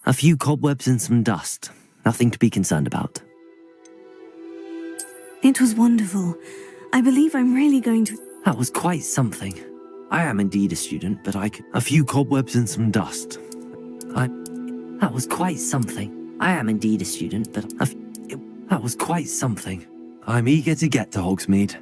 A few cobwebs and some dust. Nothing to be concerned about. It was wonderful. I believe I'm really going to... That was quite something. I am indeed a student, but a few cobwebs and some dust. That was quite something. I am indeed a student, but that was quite something. I'm eager to get to Hogsmeade.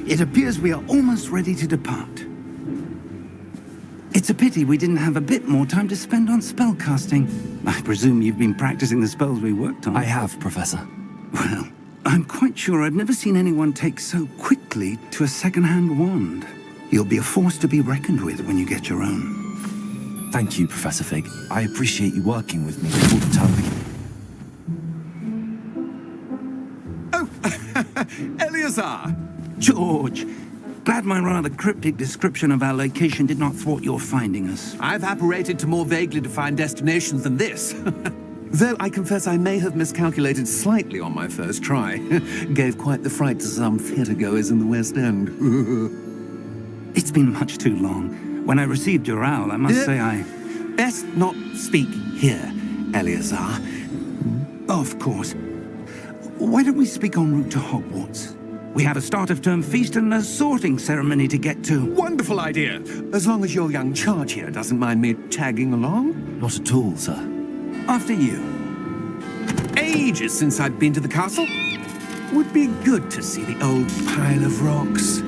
It appears we are almost ready to depart. It's a pity we didn't have a bit more time to spend on spellcasting. I presume you've been practicing the spells we worked on. I have, Professor. Well, I'm quite sure I've never seen anyone take so quickly to a second-hand wand. You'll be a force to be reckoned with when you get your own. Thank you, Professor Fig. I appreciate you working with me all the time. Oh, Eleazar! George, glad my rather cryptic description of our location did not thwart your finding us. I've apparated to more vaguely defined destinations than this. Though I confess I may have miscalculated slightly on my first try. Gave quite the fright to some theatre-goers in the West End. It's been much too long. When I received your owl, I must say I... Best not speak here, Eleazar. Of course. Why don't we speak en route to Hogwarts? We have a start-of-term feast and a sorting ceremony to get to. Wonderful idea! As long as your young charge here doesn't mind me tagging along. Not at all, sir. After you. Ages since I'd been to the castle. Would be good to see the old pile of rocks.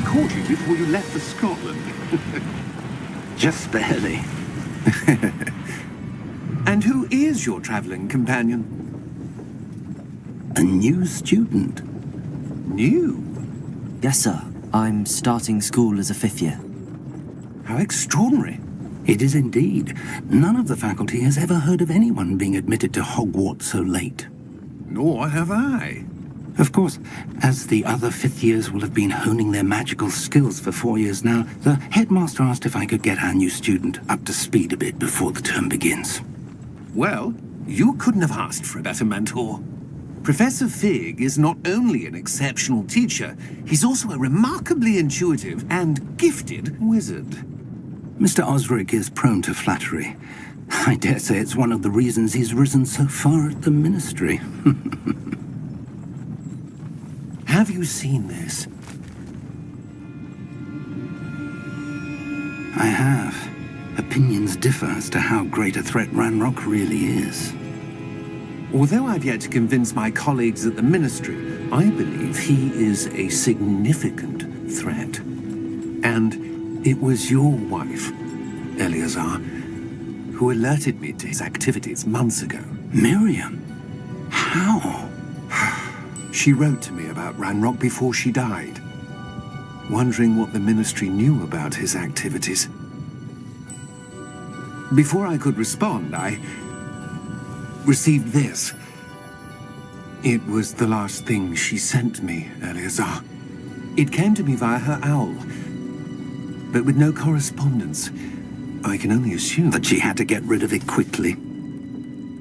Caught you before you left for Scotland. Just barely. And who is your traveling companion? A new student. New? Yes, sir. I'm starting school as a 5th year. How extraordinary. It is indeed. None of the faculty has ever heard of anyone being admitted to Hogwarts so late. Nor have I. Of course, as the other 5th years will have been honing their magical skills for 4 years now, the headmaster asked if I could get our new student up to speed a bit before the term begins. Well, you couldn't have asked for a better mentor. Professor Fig is not only an exceptional teacher, he's also a remarkably intuitive and gifted wizard. Mr. Osric is prone to flattery. I dare say it's one of the reasons he's risen so far at the ministry. Have you seen this? I have. Opinions differ as to how great a threat Ranrock really is. Although I've yet to convince my colleagues at the ministry, I believe he is a significant threat. And it was your wife, Eleazar, who alerted me to his activities months ago. Miriam? How? She wrote to me about Ranrock before she died, wondering what the ministry knew about his activities. Before I could respond, I received this. It was the last thing she sent me, Eleazar. It came to me via her owl, but with no correspondence. I can only assume That she had to get rid of it quickly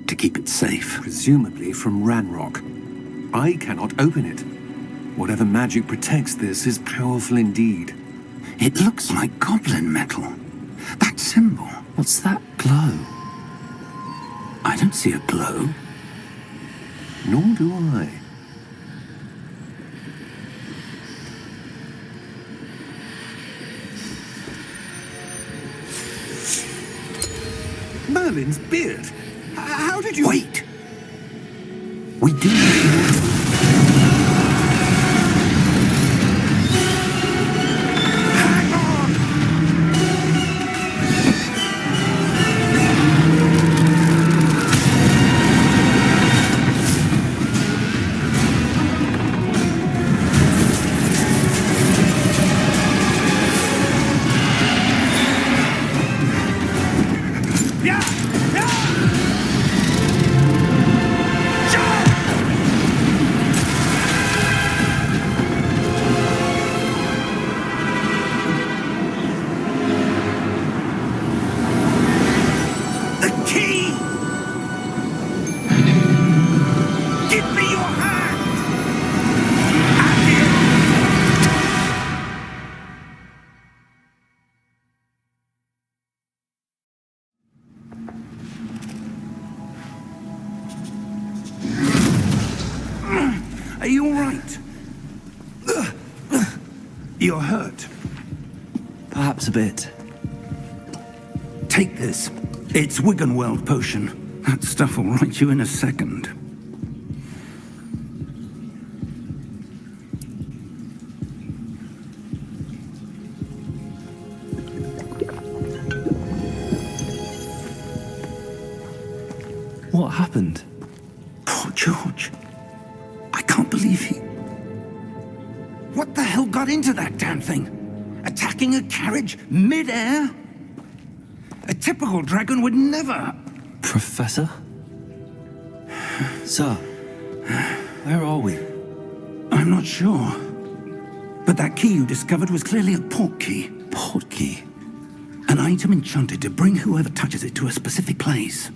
to keep it safe. presumably from Ranrock. I cannot open it. Whatever magic protects this is powerful indeed. It looks like goblin metal. That symbol. What's that glow? I don't see a glow. Nor do I. Merlin's beard. How did you... Wait! We do need to... Are you all right? You're hurt. Perhaps a bit. Take this. It's Wiggenweld potion. That stuff will right you in a second. What happened? Poor George. I can't believe he... What the hell got into that damn thing? Attacking a carriage mid-air? A typical dragon would never... Professor? Sir, where are we? I'm not sure. But that key you discovered was clearly a port key. Port key? An item enchanted to bring whoever touches it to a specific place.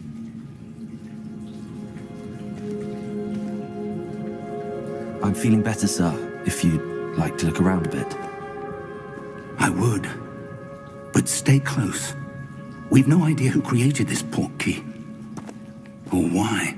I'm feeling better, sir, if you'd like to look around a bit. I would. But stay close. We've no idea who created this port key. Or why.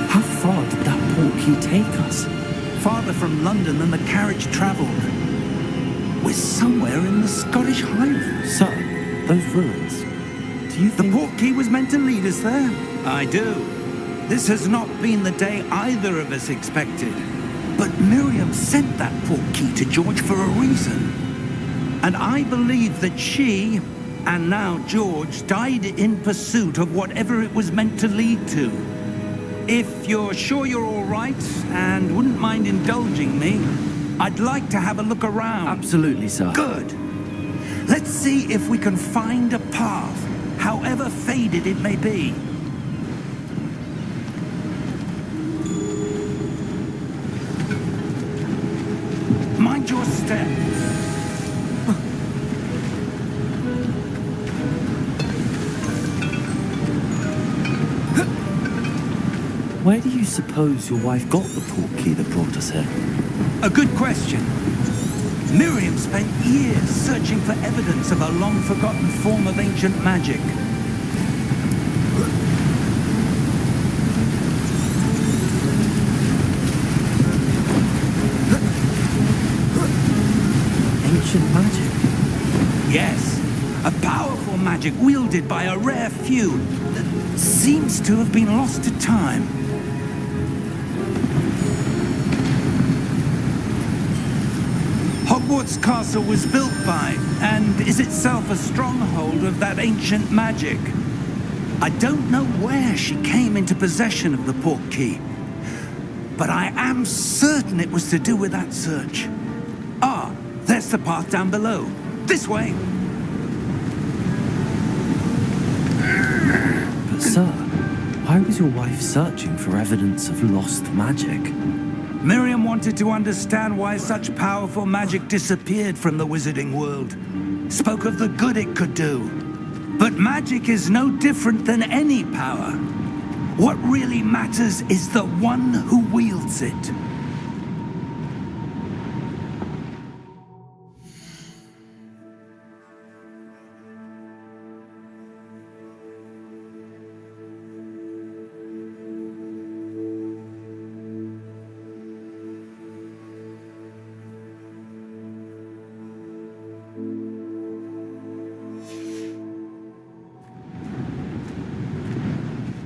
How far did that port key take us? Farther from London than the carriage traveled. We're somewhere in the Scottish Highlands. Sir, those ruins. Do you The think... portkey was meant to lead us there? I do. This has not been the day either of us expected. But Miriam sent that portkey to George for a reason. And I believe that she, and now George, died in pursuit of whatever it was meant to lead to. If you're sure you're all right, and wouldn't mind indulging me, I'd like to have a look around. Absolutely, sir. Good. Let's see if we can find a path, however faded it may be. Mind your step. Where do you suppose your wife got the portkey that brought us here? A good question. Miriam spent years searching for evidence of a long-forgotten form of ancient magic. Ancient magic? Yes, a powerful magic wielded by a rare few that seems to have been lost to time. Hogwarts Castle was built by, and is itself a stronghold of that ancient magic. I don't know where she came into possession of the portkey, but I am certain it was to do with that search. Ah, there's the path down below. This way! But sir, why was your wife searching for evidence of lost magic? Miriam wanted to understand why such powerful magic disappeared from the wizarding world. Spoke of the good it could do. But magic is no different than any power. What really matters is the one who wields it.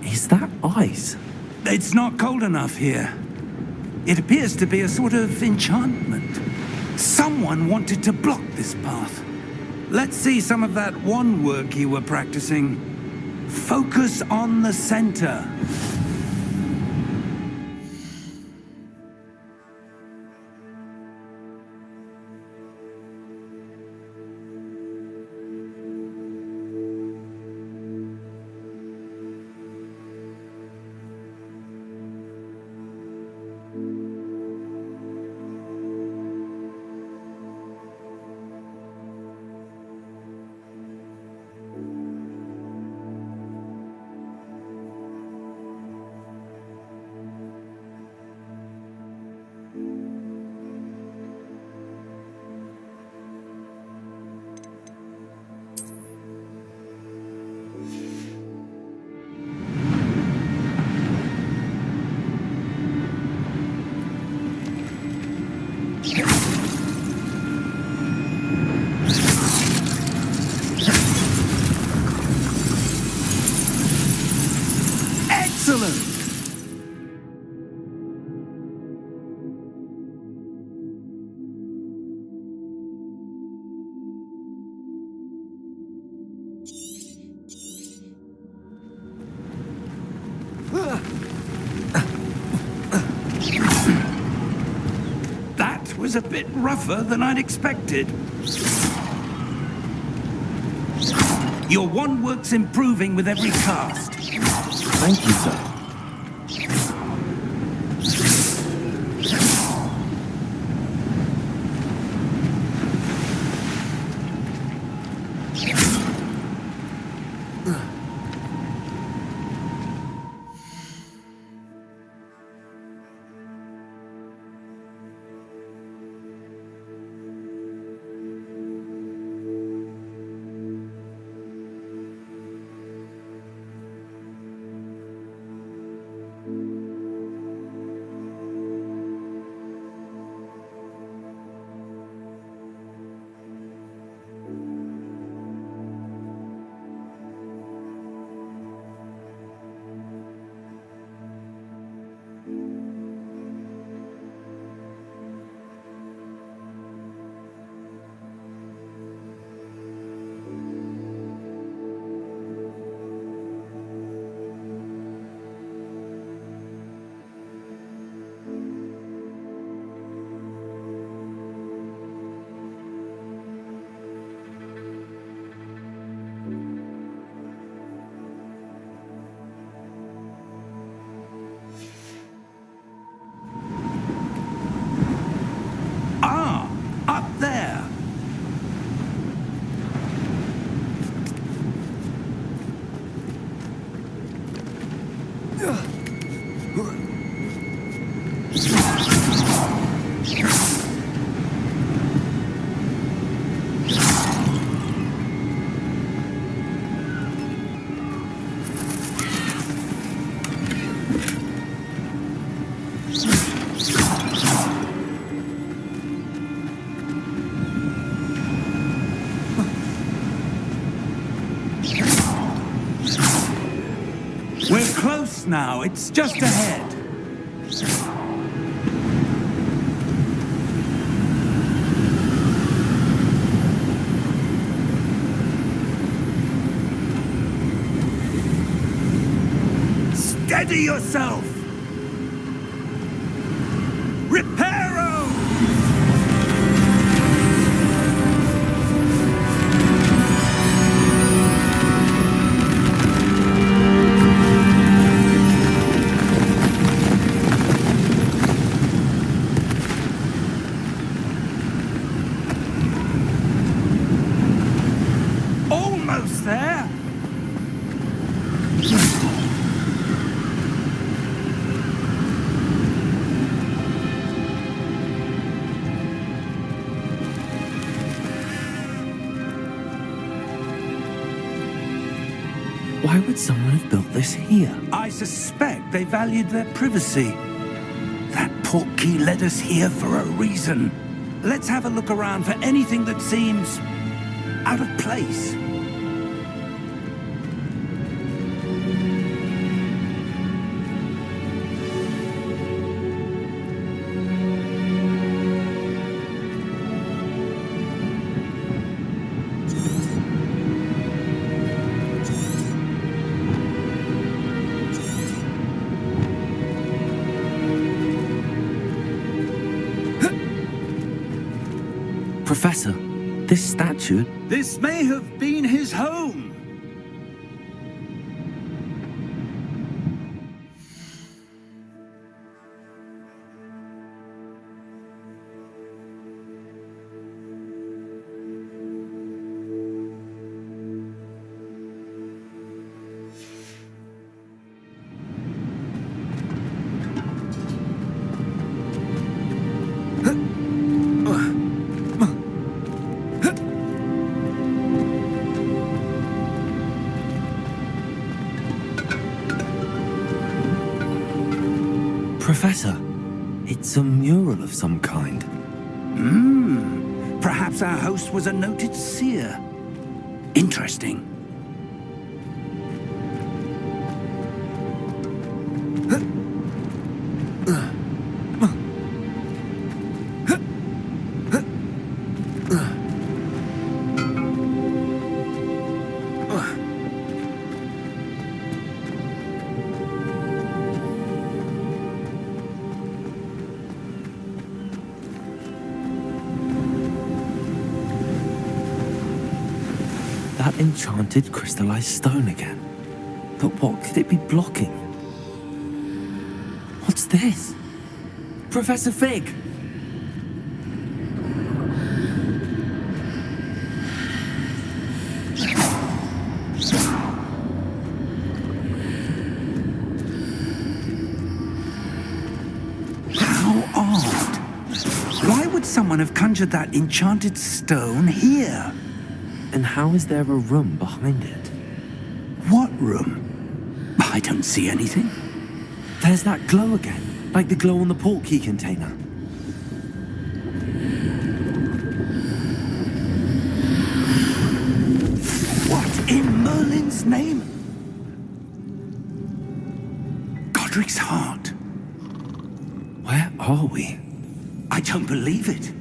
Is that ice? It's not cold enough here. It appears to be a sort of enchantment. Someone wanted to block this path. Let's see some of that wand work you were practicing. Focus on the center. Excellent! That was a bit rougher than I'd expected. Your wand work's improving with every cast. Thank you, sir. now. It's just ahead. Steady yourself! Reparo! Almost there! Why would someone have built this here? I suspect they valued their privacy. That portkey led us here for a reason. Let's have a look around for anything that seems out of place. Professor, this statue... This may have been his home. Professor, it's a mural of some kind. Perhaps our host was a noted seer. Interesting. That enchanted crystallized stone again. But what could it be blocking? What's this? Professor Fig! How odd. Why would someone have conjured that enchanted stone here? And how is there a room behind it? What room? I don't see anything. There's that glow again, like the glow on the portkey container. What in Merlin's name? Godric's heart. Where are we? I don't believe it.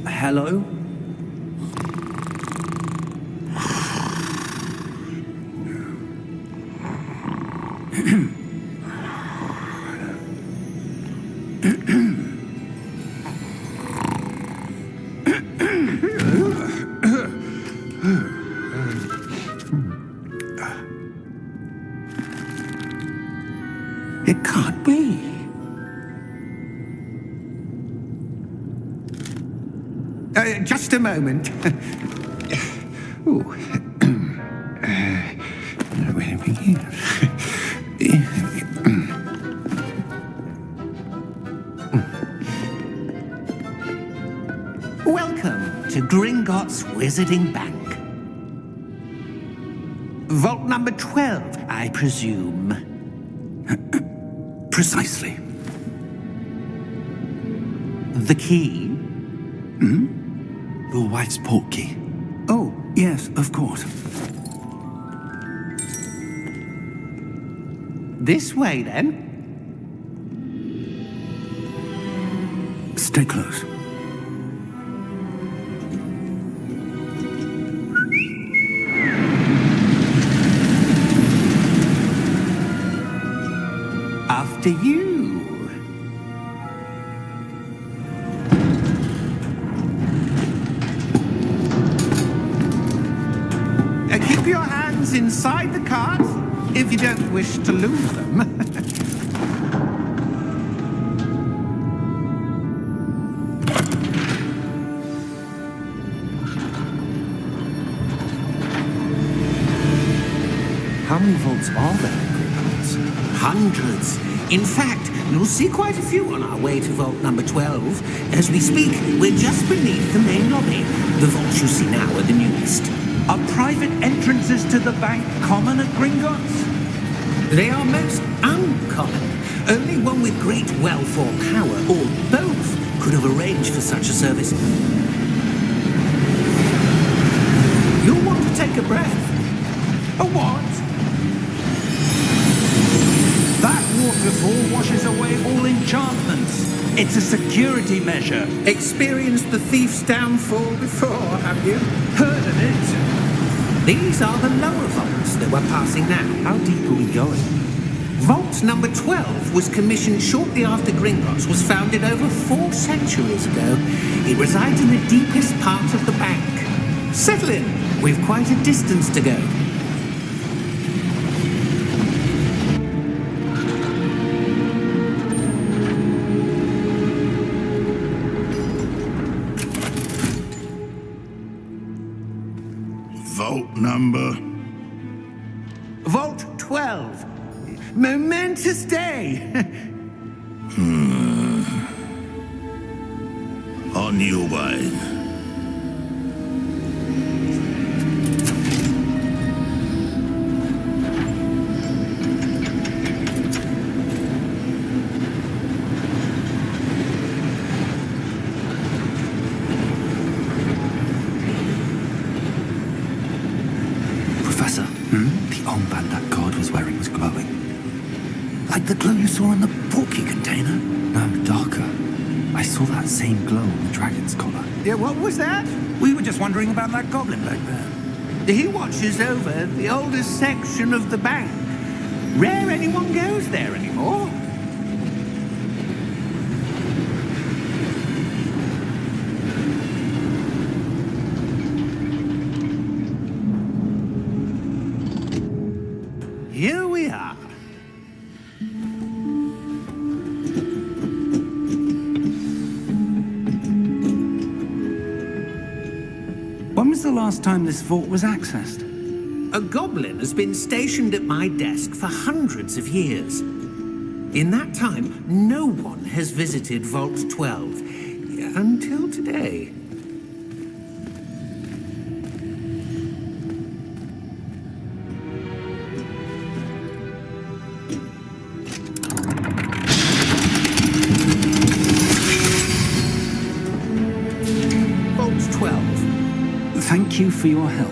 Hello? It can't be. Just a moment. Ooh. Where are we here? Welcome to Gringotts Wizarding Bank. Vault number 12, I presume. Precisely. The key? Your wife's portkey. Oh, yes, of course. This way, then. Stay close. After you. Keep your hands inside the cart if you don't wish to lose them. How many vaults are there in Hogwarts? Hundreds. In fact, you'll see quite a few on our way to vault number 12. As we speak, we're just beneath the main lobby. The vaults you see now are the newest. Are private entrances to the bank common at Gringotts? They are most uncommon. Only one with great wealth or power, or both, could have arranged for such a service. You'll want to take a breath. A what? That waterfall washes away all enchantments. It's a security measure. Experienced the thief's downfall before, have you? Heard of it? These are the lower vaults that we're passing now. How deep are we going? Vault number 12 was commissioned shortly after Gringotts was founded over 4 centuries ago. It resides in the deepest part of the bank. Settle in. We've quite a distance to go. Vault number? Vault 12. Momentous day. On your way. Professor, the armband that guard was wearing was glowing. Like the glow you saw in the portkey container? No, darker. I saw that same glow on the dragon's collar. Yeah, what was that? We were just wondering about that goblin back there. He watches over the oldest section of the bank. Rare anyone goes there anymore. Here we are. When was the last time this vault was accessed? A goblin has been stationed at my desk for hundreds of years. In that time, no one has visited Vault 12 until today. Vault 12. Thank you for your help.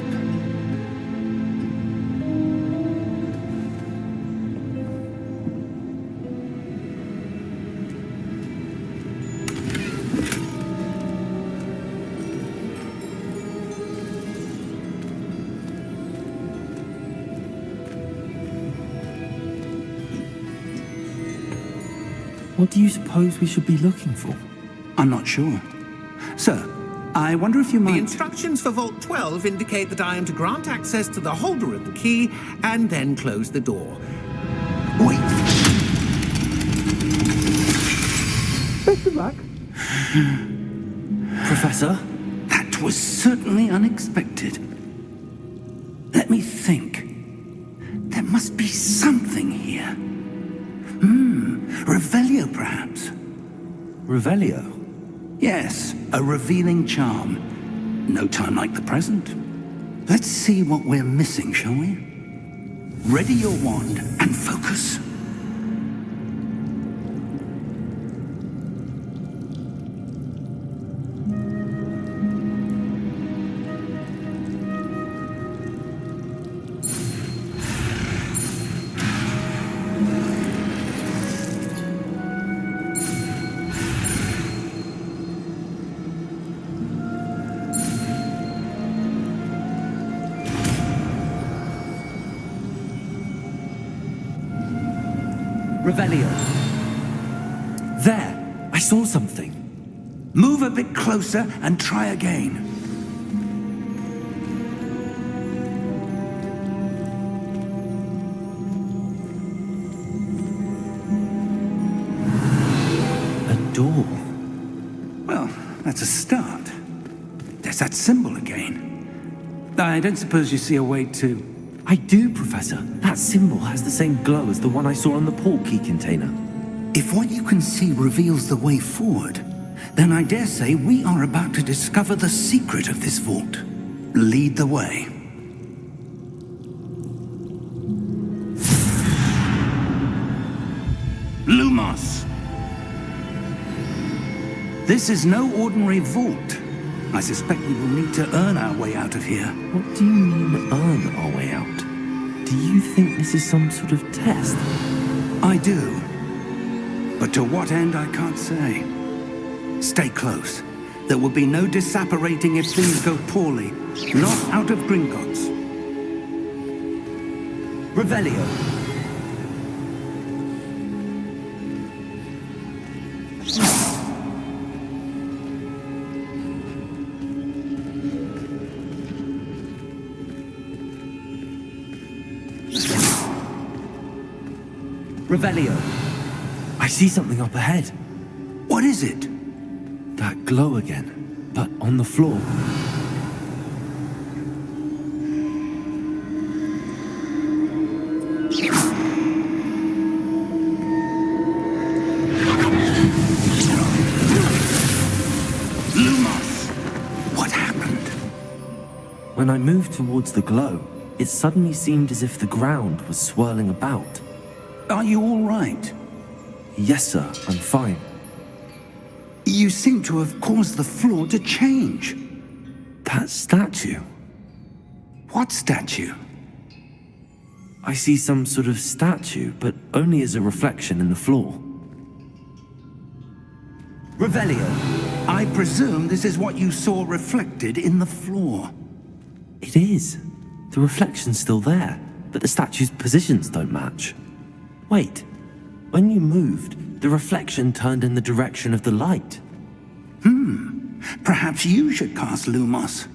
What do you suppose we should be looking for? I'm not sure. Sir, I wonder if you The might... instructions for Vault 12 indicate that I am to grant access to the holder of the key and then close the door. Wait! Best of luck. Professor? That was certainly unexpected. Let me think. There must be something here. Revelio, perhaps? Revelio? Yes, a revealing charm. No time like the present. Let's see what we're missing, shall we? Ready your wand and focus. Revelio. There! I saw something. Move a bit closer and try again. A door. Well, that's a start. There's that symbol again. I don't suppose you see a way to... I do, Professor. That symbol has the same glow as the one I saw on the port key container. If what you can see reveals the way forward, then I dare say we are about to discover the secret of this vault. Lead the way. Lumos! This is no ordinary vault. I suspect we will need to earn our way out of here. What do you mean, earn our way out? Do you think this is some sort of test? I do. But to what end, I can't say. Stay close. There will be no disapparating if things go poorly. Not out of Gringotts. Revelio. Revelio. I see something up ahead. What is it? That glow again, but on the floor. Lumos! What happened? When I moved towards the glow, it suddenly seemed as if the ground was swirling about. Are you all right? Yes, sir, I'm fine. You seem to have caused the floor to change. That statue. What statue? I see some sort of statue, but only as a reflection in the floor. Revelio, I presume this is what you saw reflected in the floor. It is. The reflection's still there, but the statue's positions don't match. Wait, when you moved, the reflection turned in the direction of the light. Perhaps you should cast Lumos.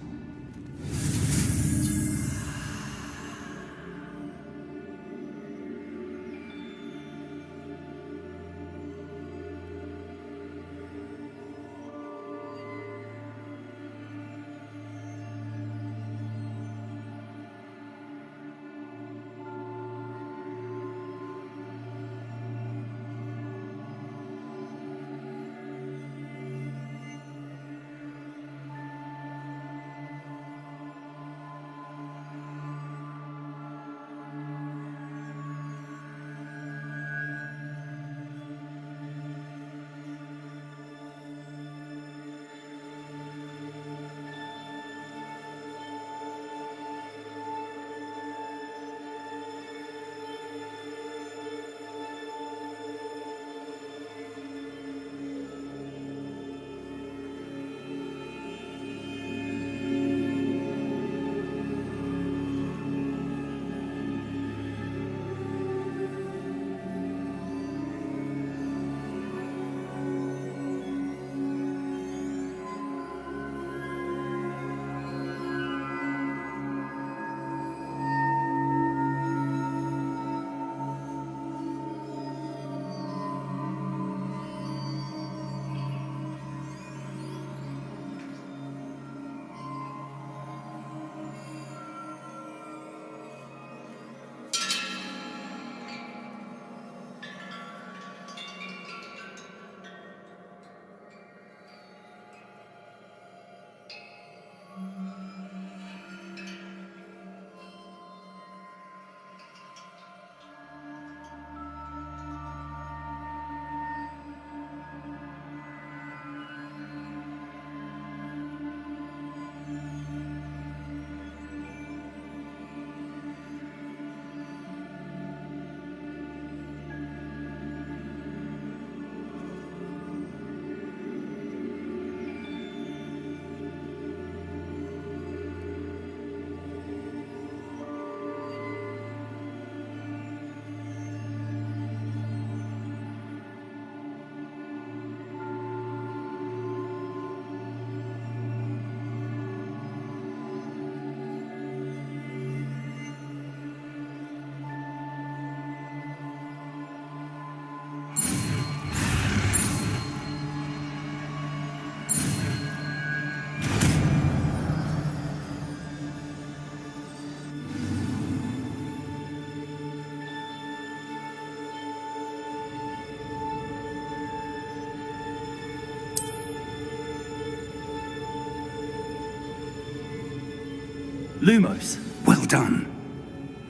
Lumos. Well done.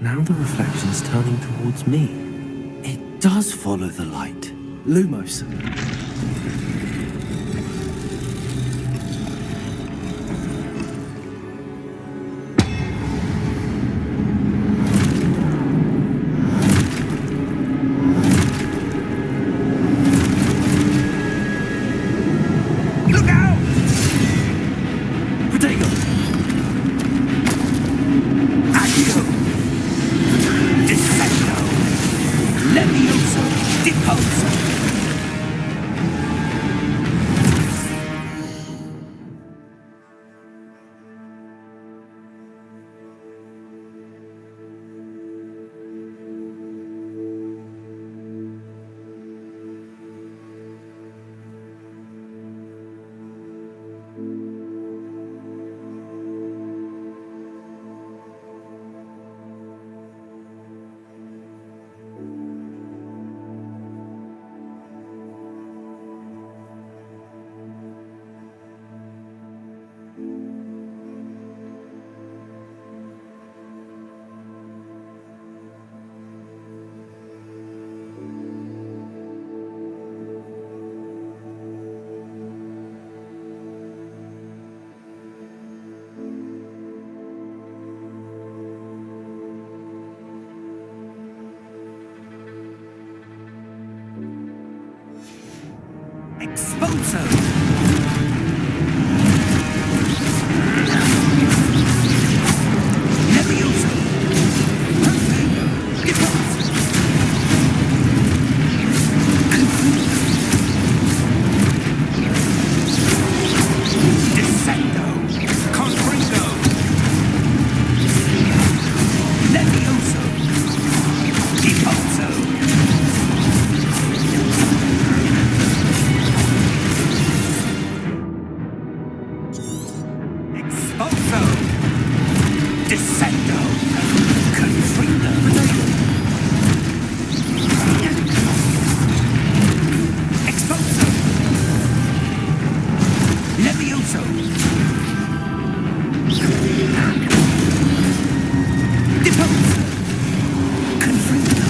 Now the reflection's turning towards me. It does follow the light. Lumos. Look out! Protego! Accio! Descendo! Levioso! Deposo! Expulso! Levioso! Deposo! Descendo! Confringo! Levioso! Deposo! Expulso! Descendo! Confringo! Expulso! Levioso! Deposo! Confringo!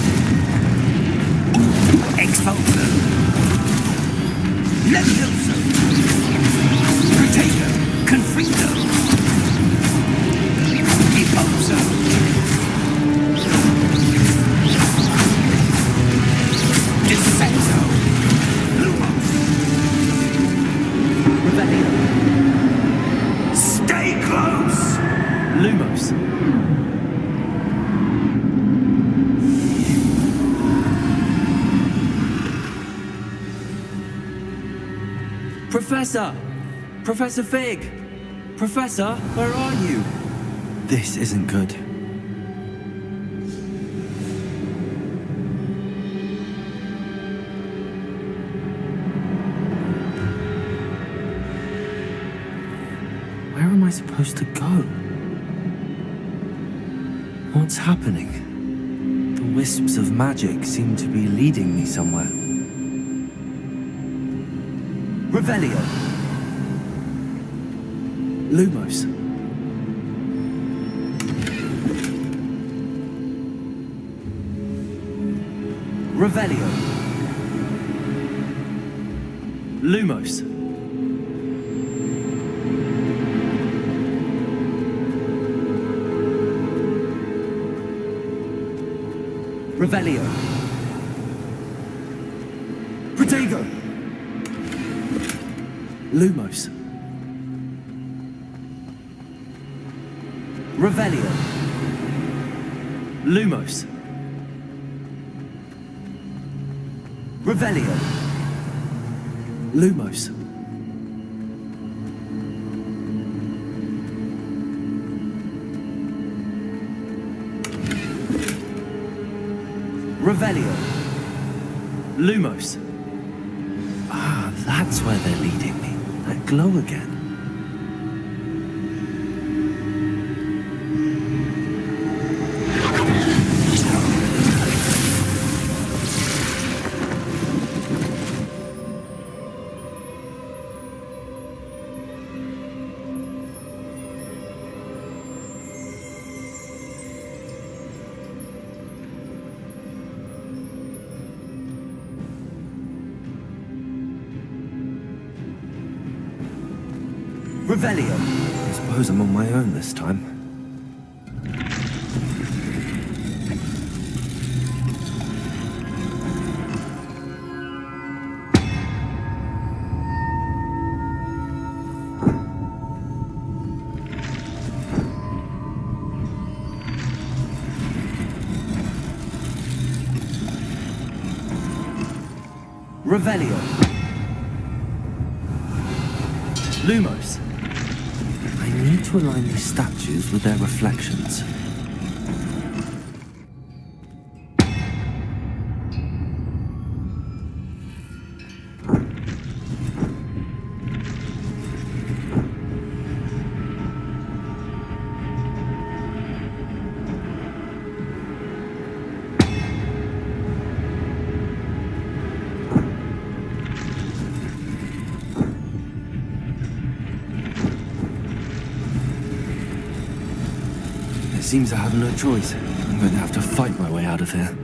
Expulso! Levioso! Protego! Confringo! Deposo! Descendo! Lumos! Revelio. Stay close! Lumos. Professor! Professor Fig! Professor, where are you? This isn't good. Where am I supposed to go? What's happening? The wisps of magic seem to be leading me somewhere. Revelio. Lumos. Revelio. Lumos. Revelio. Protego. Lumos. Revelio. Lumos. Revelio. Lumos. Revelio. Lumos. Ah, that's where they're leading me. That glow again. Revelio. I suppose I'm on my own this time. Revelio. Lumos. I need to align these statues with their reflections. It seems I have no choice. I'm going to have to fight my way out of here.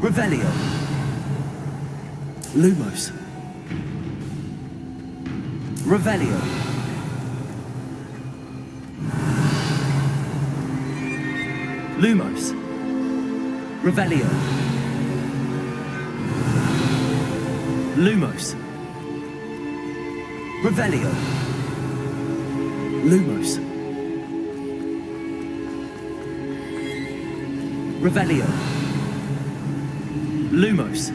Revelio. Lumos. Revelio. Lumos. Revelio. Lumos. Revelio. Lumos. Revelio. Lumos.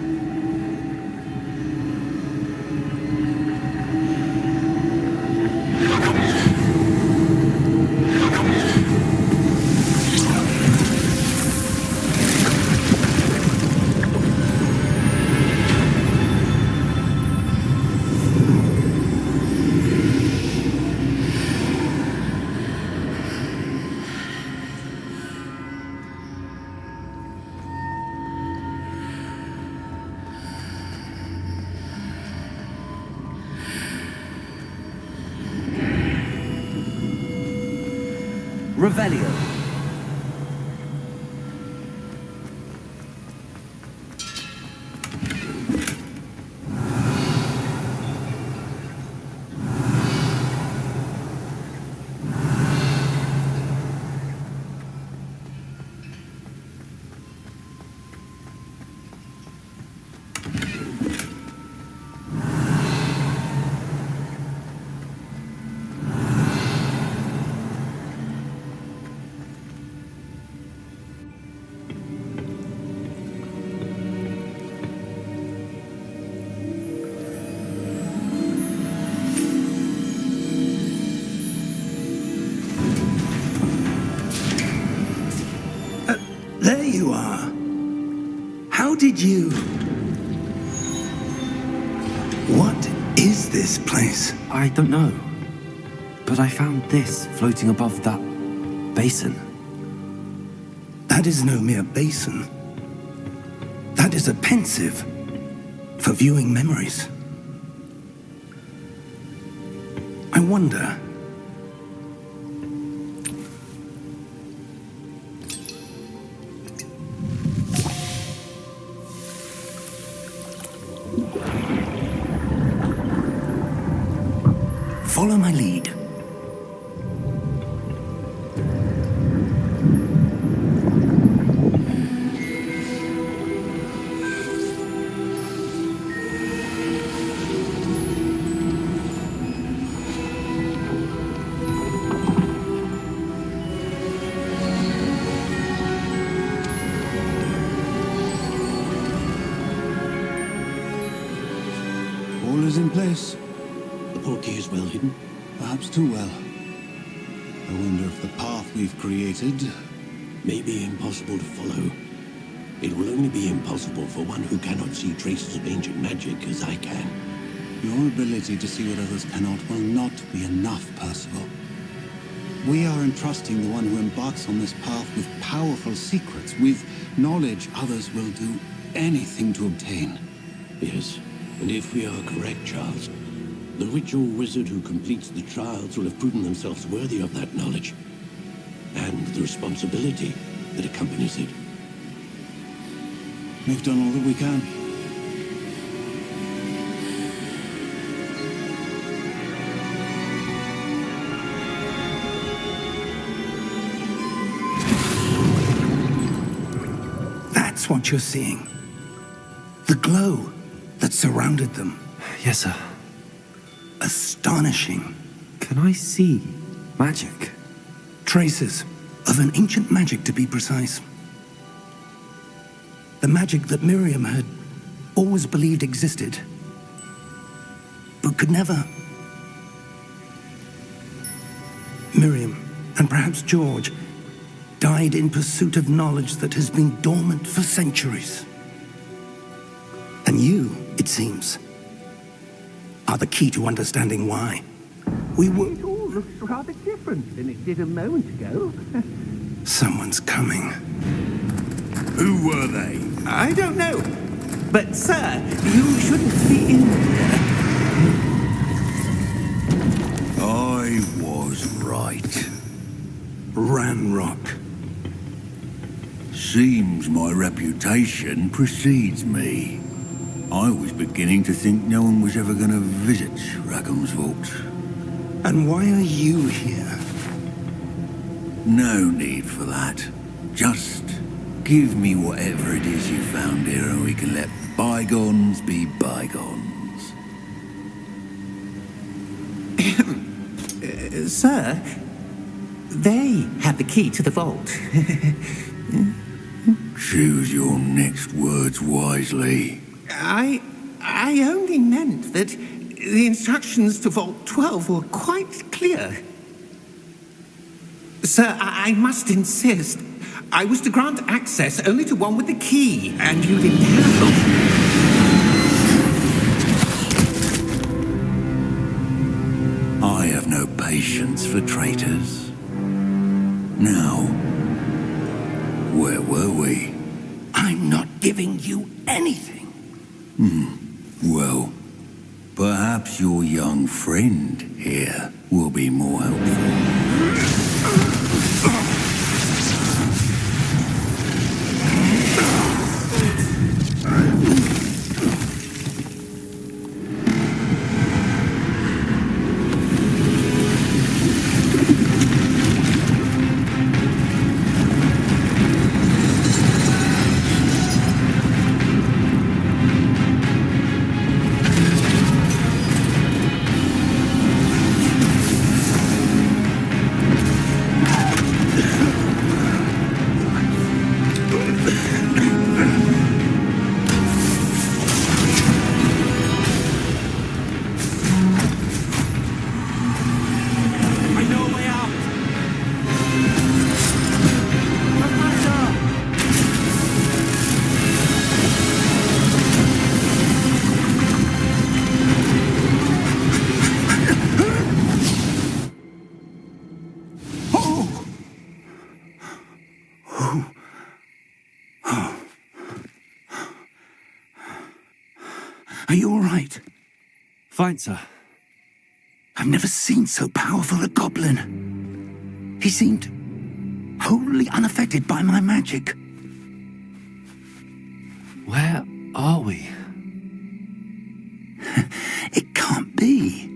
Revelio. There you are. How did you... What is this place? I don't know. But I found this floating above that basin. That is no mere basin. That is a pensive for viewing memories. I wonder. Follow my lead. All is in place. The portkey is well hidden. Perhaps too well. I wonder if the path we've created... May be impossible to follow. It will only be impossible for one who cannot see traces of ancient magic as I can. Your ability to see what others cannot will not be enough, Percival. We are entrusting the one who embarks on this path with powerful secrets, with knowledge others will do anything to obtain. Yes, and if we are correct, Charles, the ritual wizard who completes the trials will have proven themselves worthy of that knowledge, and the responsibility that accompanies it. We've done all that we can. That's what you're seeing. The glow that surrounded them. Yes, sir. Astonishing. Can I see magic? Traces of an ancient magic, to be precise. The magic that Miriam had always believed existed, but could never. Miriam, and perhaps George, died in pursuit of knowledge that has been dormant for centuries. And you, it seems, are the key to understanding why. It all looks rather different than it did a moment ago. Someone's coming. Who were they? I don't know. But, sir, you shouldn't be in here. I was right. Ranrock. Seems my reputation precedes me. I was beginning to think no one was ever going to visit Rackham's vault. And why are you here? No need for that. Just give me whatever it is you found here and we can let bygones be bygones. Sir, they have the key to the vault. Choose your next words wisely. I only meant that the instructions to Vault 12 were quite clear. Sir, I must insist. I was to grant access only to one with the key, and you didn't have them. I have no patience for traitors. Now, where were we? I'm not giving you anything. Well, perhaps your young friend here will be more helpful. Are you all right? Fine, sir. I've never seen so powerful a goblin. He seemed wholly unaffected by my magic. Where are we? It can't be.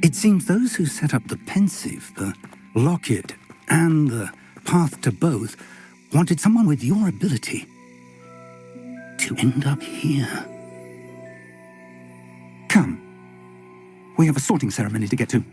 It seems those who set up the pensive, the locket, and the path to both wanted someone with your ability to end up here. Come. We have a sorting ceremony to get to.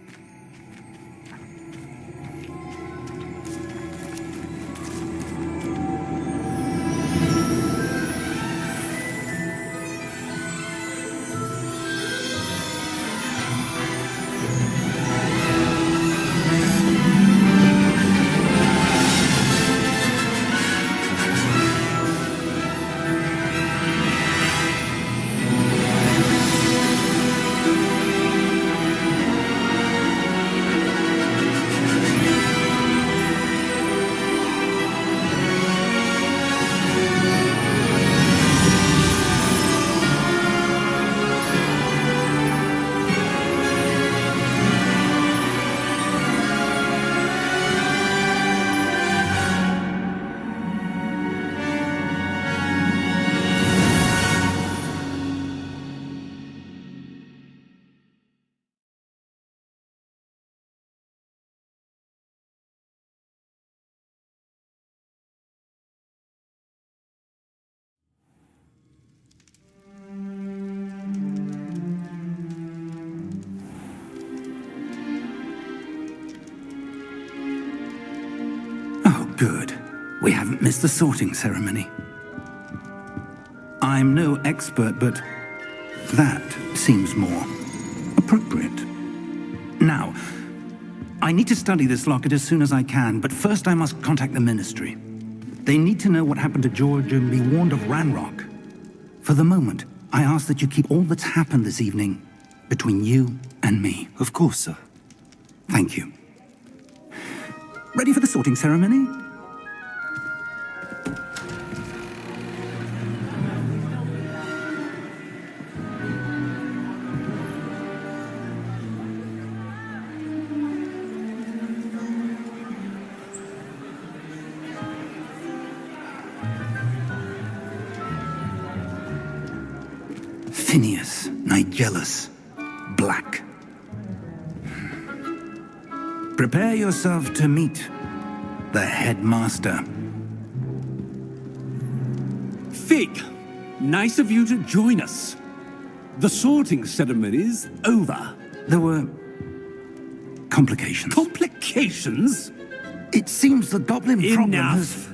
Good. We haven't missed the sorting ceremony. I'm no expert, but that seems more appropriate. Now, I need to study this locket as soon as I can, but first I must contact the Ministry. They need to know what happened to George and be warned of Ranrock. For the moment, I ask that you keep all that's happened this evening between you and me. Of course, sir. Thank you. Ready for the sorting ceremony? Phineas Nigellus Black. Prepare yourself to meet the headmaster. Fig, nice of you to join us. The sorting ceremony's over. There were complications. Complications? It seems the goblin problem Enough. has...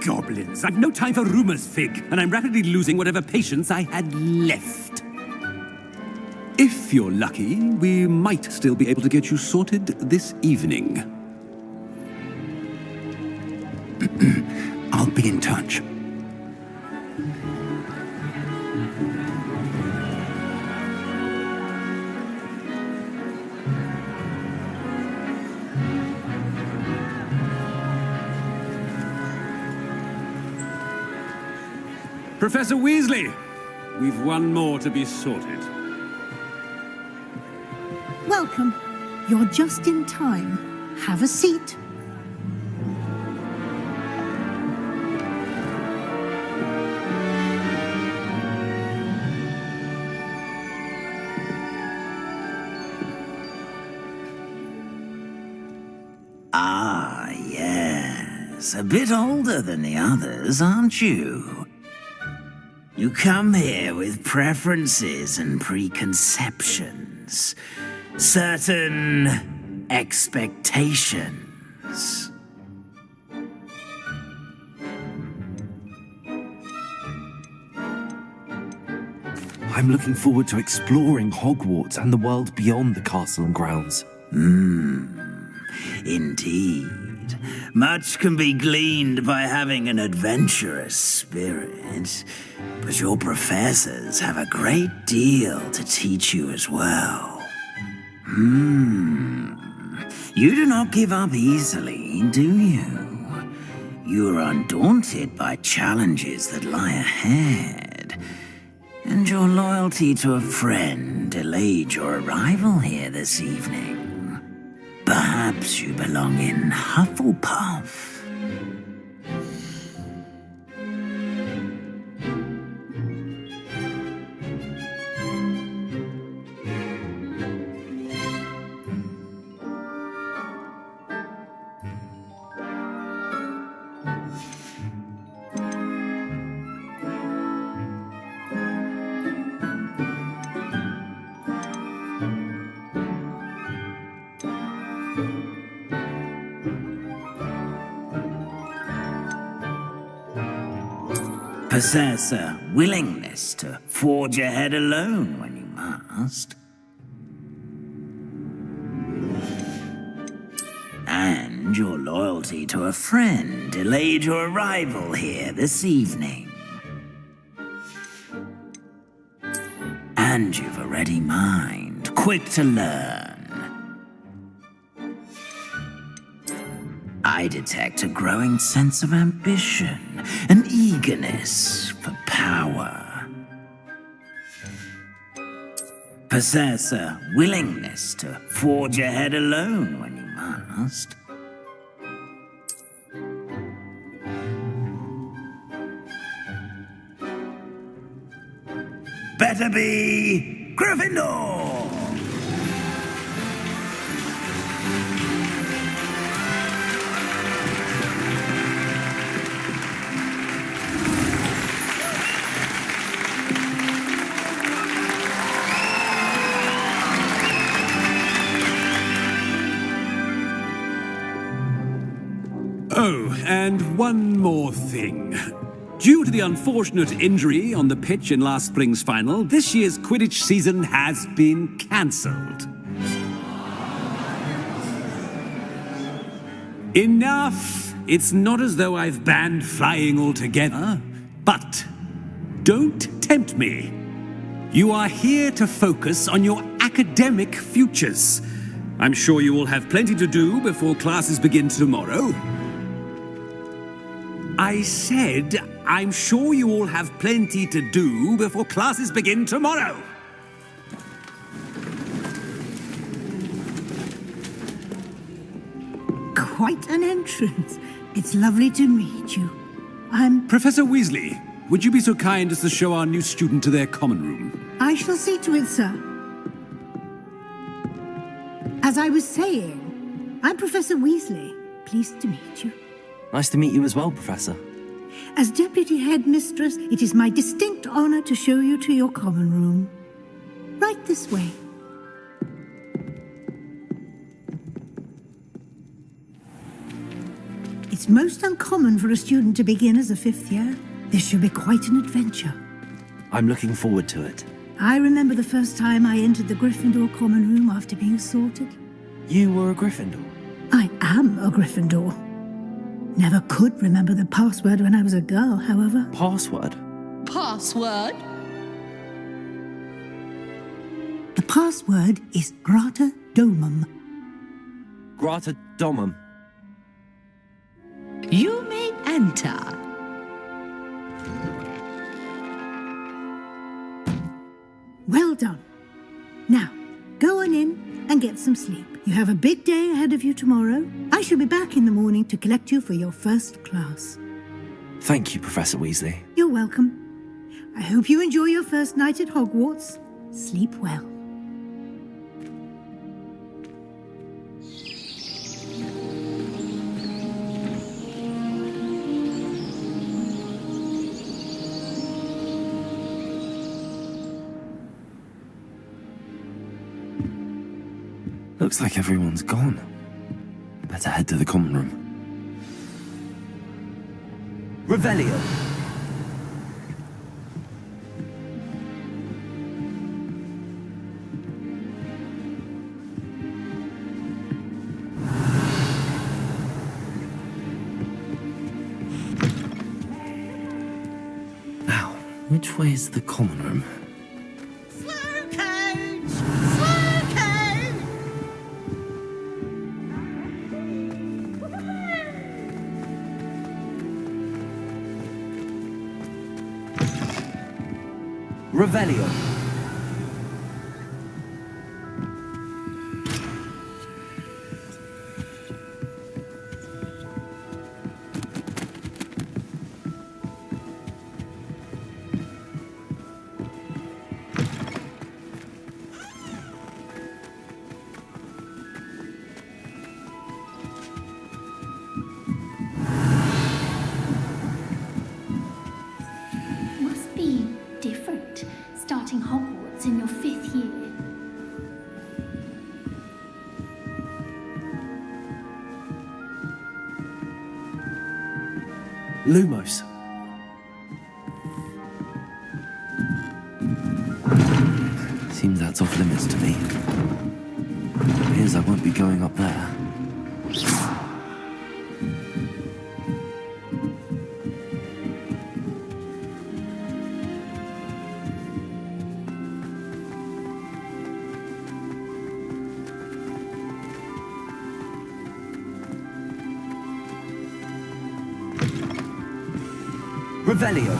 Goblins. I've no time for rumors, Fig, and I'm rapidly losing whatever patience I had left. If you're lucky, we might still be able to get you sorted this evening. I'll be in touch. Professor Weasley, we've one more to be sorted. Welcome. You're just in time. Have a seat. Ah, yes. A bit older than the others, aren't you? You come here with preferences and preconceptions. Certain expectations. I'm looking forward to exploring Hogwarts and the world beyond the castle and grounds. Indeed. Much can be gleaned by having an adventurous spirit, but your professors have a great deal to teach you as well. You do not give up easily, do you? You are undaunted by challenges that lie ahead. And your loyalty to a friend delayed your arrival here this evening. Perhaps you belong in Hufflepuff. Possess a willingness to forge ahead alone when you must. And your loyalty to a friend delayed your arrival here this evening. And you've a ready mind, quick to learn. I detect a growing sense of ambition, an eagerness for power. Possess a willingness to forge ahead alone when you must. Better be Gryffindor! Oh, and one more thing. Due to the unfortunate injury on the pitch in last spring's final, this year's Quidditch season has been cancelled. Enough! It's not as though I've banned flying altogether, but don't tempt me. You are here to focus on your academic futures. I'm sure you will have plenty to do before classes begin tomorrow. I said, I'm sure you all have plenty to do before classes begin tomorrow. Quite an entrance. It's lovely to meet you. I'm... Professor Weasley, would you be so kind as to show our new student to their common room? I shall see to it, sir. As I was saying, I'm Professor Weasley. Pleased to meet you. Nice to meet you as well, Professor. As Deputy Headmistress, it is my distinct honor to show you to your common room. Right this way. It's most uncommon for a student to begin as a fifth year. This should be quite an adventure. I'm looking forward to it. I remember the first time I entered the Gryffindor common room after being sorted. You were a Gryffindor? I am a Gryffindor. Never could remember the password when I was a girl, however. Password? Password? The password is Grata Domum. Grata Domum. You may enter. Well done. Now, go on in and get some sleep. You have a big day ahead of you tomorrow. I shall be back in the morning to collect you for your first class. Thank you, Professor Weasley. You're welcome. I hope you enjoy your first night at Hogwarts. Sleep well. Looks like everyone's gone. Better head to the common room. Revelio! Now, which way is the common room? Revelio. Must be different, starting Hogwarts in your 5th year. Lumos. Seems that's off limits to me. Appears I won't be going up there. Revelio.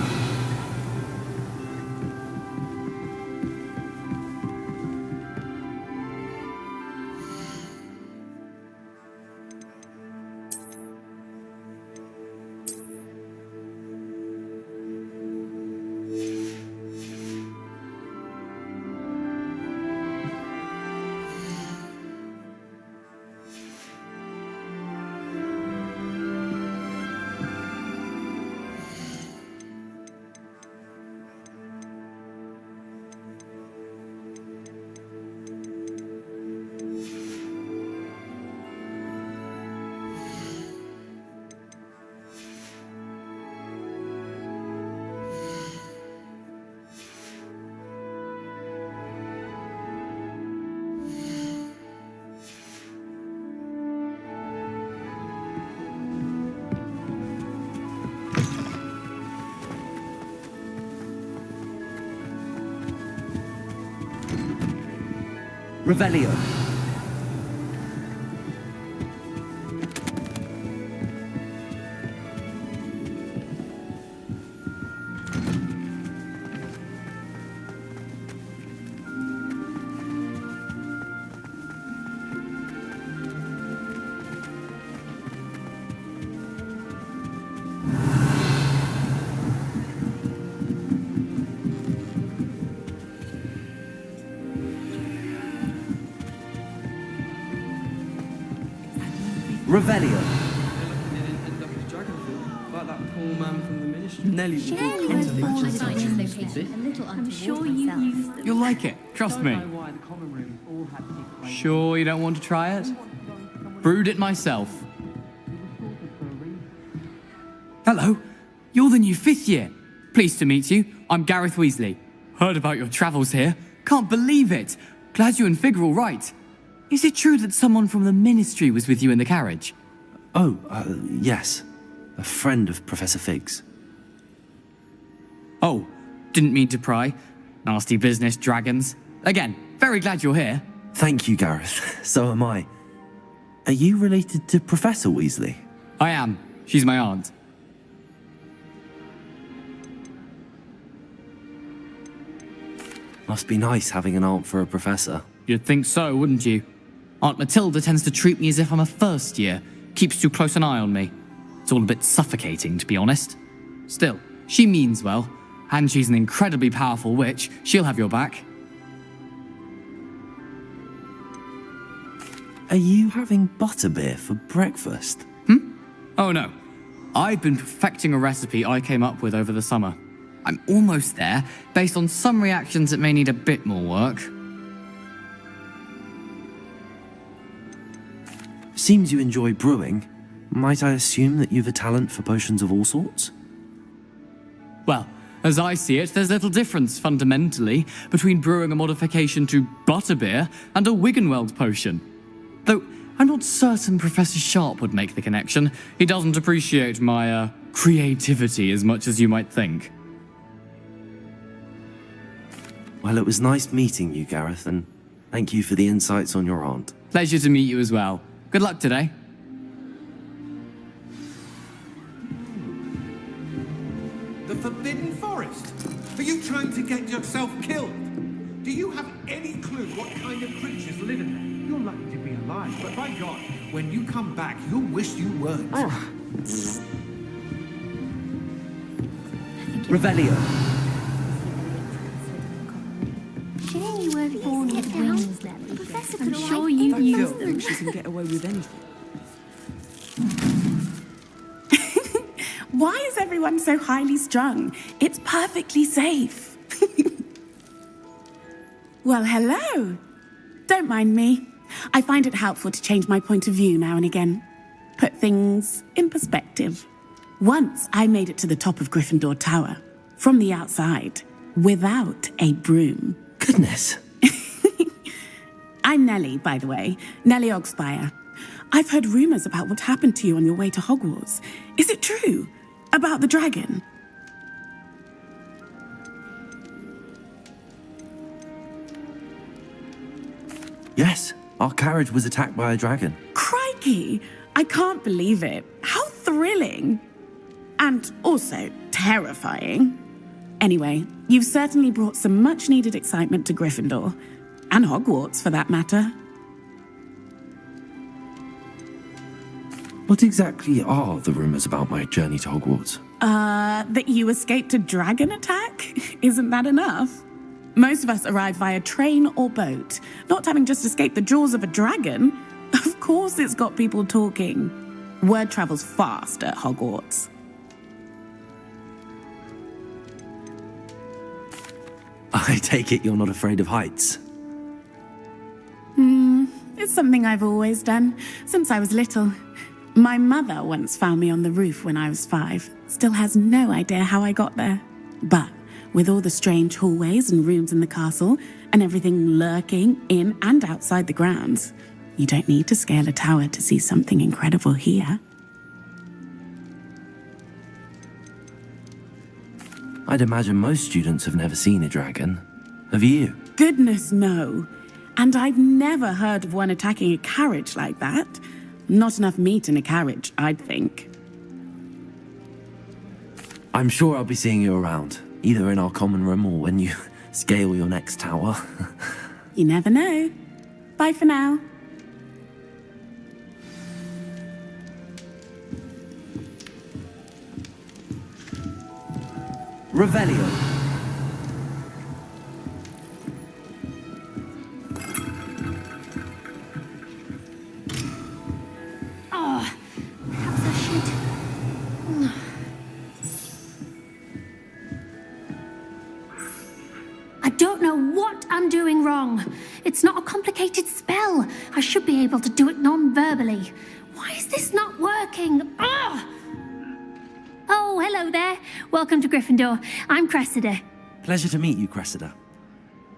Revelio. Revelio. Like that poor man from the ministry. Nelly. I'm sure you used them. You'll like it, trust me. Sure you don't want to try it? Brewed it myself. Hello, you're the new 5th year. Pleased to meet you. I'm Gareth Weasley. Heard about your travels here. Can't believe it. Glad you and Fig are all right. Is it true that someone from the ministry was with you in the carriage? Oh, yes. A friend of Professor Fig's. Oh, didn't mean to pry. Nasty business, dragons. Again, very glad you're here. Thank you, Gareth. So am I. Are you related to Professor Weasley? I am. She's my aunt. Must be nice having an aunt for a professor. You'd think so, wouldn't you? Aunt Matilda tends to treat me as if I'm a first year. Keeps too close an eye on me. It's all a bit suffocating, to be honest. Still, she means well. And she's an incredibly powerful witch. She'll have your back. Are you having butterbeer for breakfast? Oh no. I've been perfecting a recipe I came up with over the summer. I'm almost there, based on some reactions that may need a bit more work. Seems you enjoy brewing. Might I assume that you've a talent for potions of all sorts? Well, as I see it, there's little difference, fundamentally, between brewing a modification to butterbeer and a Wiggenweld potion. Though, I'm not certain Professor Sharp would make the connection. He doesn't appreciate my, creativity as much as you might think. Well, it was nice meeting you, Gareth, and thank you for the insights on your aunt. Pleasure to meet you as well. Good luck today. The Forbidden Forest? Are you trying to get yourself killed. Do you have any clue what kind of creatures live in there? You're lucky to be alive, but by God, when you come back, you'll wish you weren't. Revelio. Sure you weren't born with wings, Nelly. Professor I'm could sure write you in knew the Girl thinks she can get away with anything. Why is everyone so highly strung? It's perfectly safe. Well, hello. Don't mind me. I find it helpful to change my point of view now and again. Put things in perspective. Once I made it to the top of Gryffindor Tower, from the outside, without a broom. Goodness. I'm Nellie, by the way. Nellie Ogspire. I've heard rumors about what happened to you on your way to Hogwarts. Is it true? About the dragon? Yes, our carriage was attacked by a dragon. Crikey! I can't believe it. How thrilling! And also terrifying. Anyway, you've certainly brought some much-needed excitement to Gryffindor. And Hogwarts, for that matter. What exactly are the rumors about my journey to Hogwarts? That you escaped a dragon attack? Isn't that enough? Most of us arrive via train or boat, not having just escaped the jaws of a dragon. Of course it's got people talking. Word travels fast at Hogwarts. I take it you're not afraid of heights. It's something I've always done, since I was little. My mother once found me on the roof when I was 5. Still has no idea how I got there. But with all the strange hallways and rooms in the castle, and everything lurking in and outside the grounds, you don't need to scale a tower to see something incredible here. I'd imagine most students have never seen a dragon. Have you? Goodness, no. And I've never heard of one attacking a carriage like that. Not enough meat in a carriage, I'd think. I'm sure I'll be seeing you around, either in our common room or when you scale your next tower. You never know. Bye for now. Revelio. Oh, perhaps I should. I don't know what I'm doing wrong. It's not a complicated spell. I should be able to do it non-verbally. Why is this not working? Ugh! Oh, hello there. Welcome to Gryffindor. I'm Cressida. Pleasure to meet you, Cressida.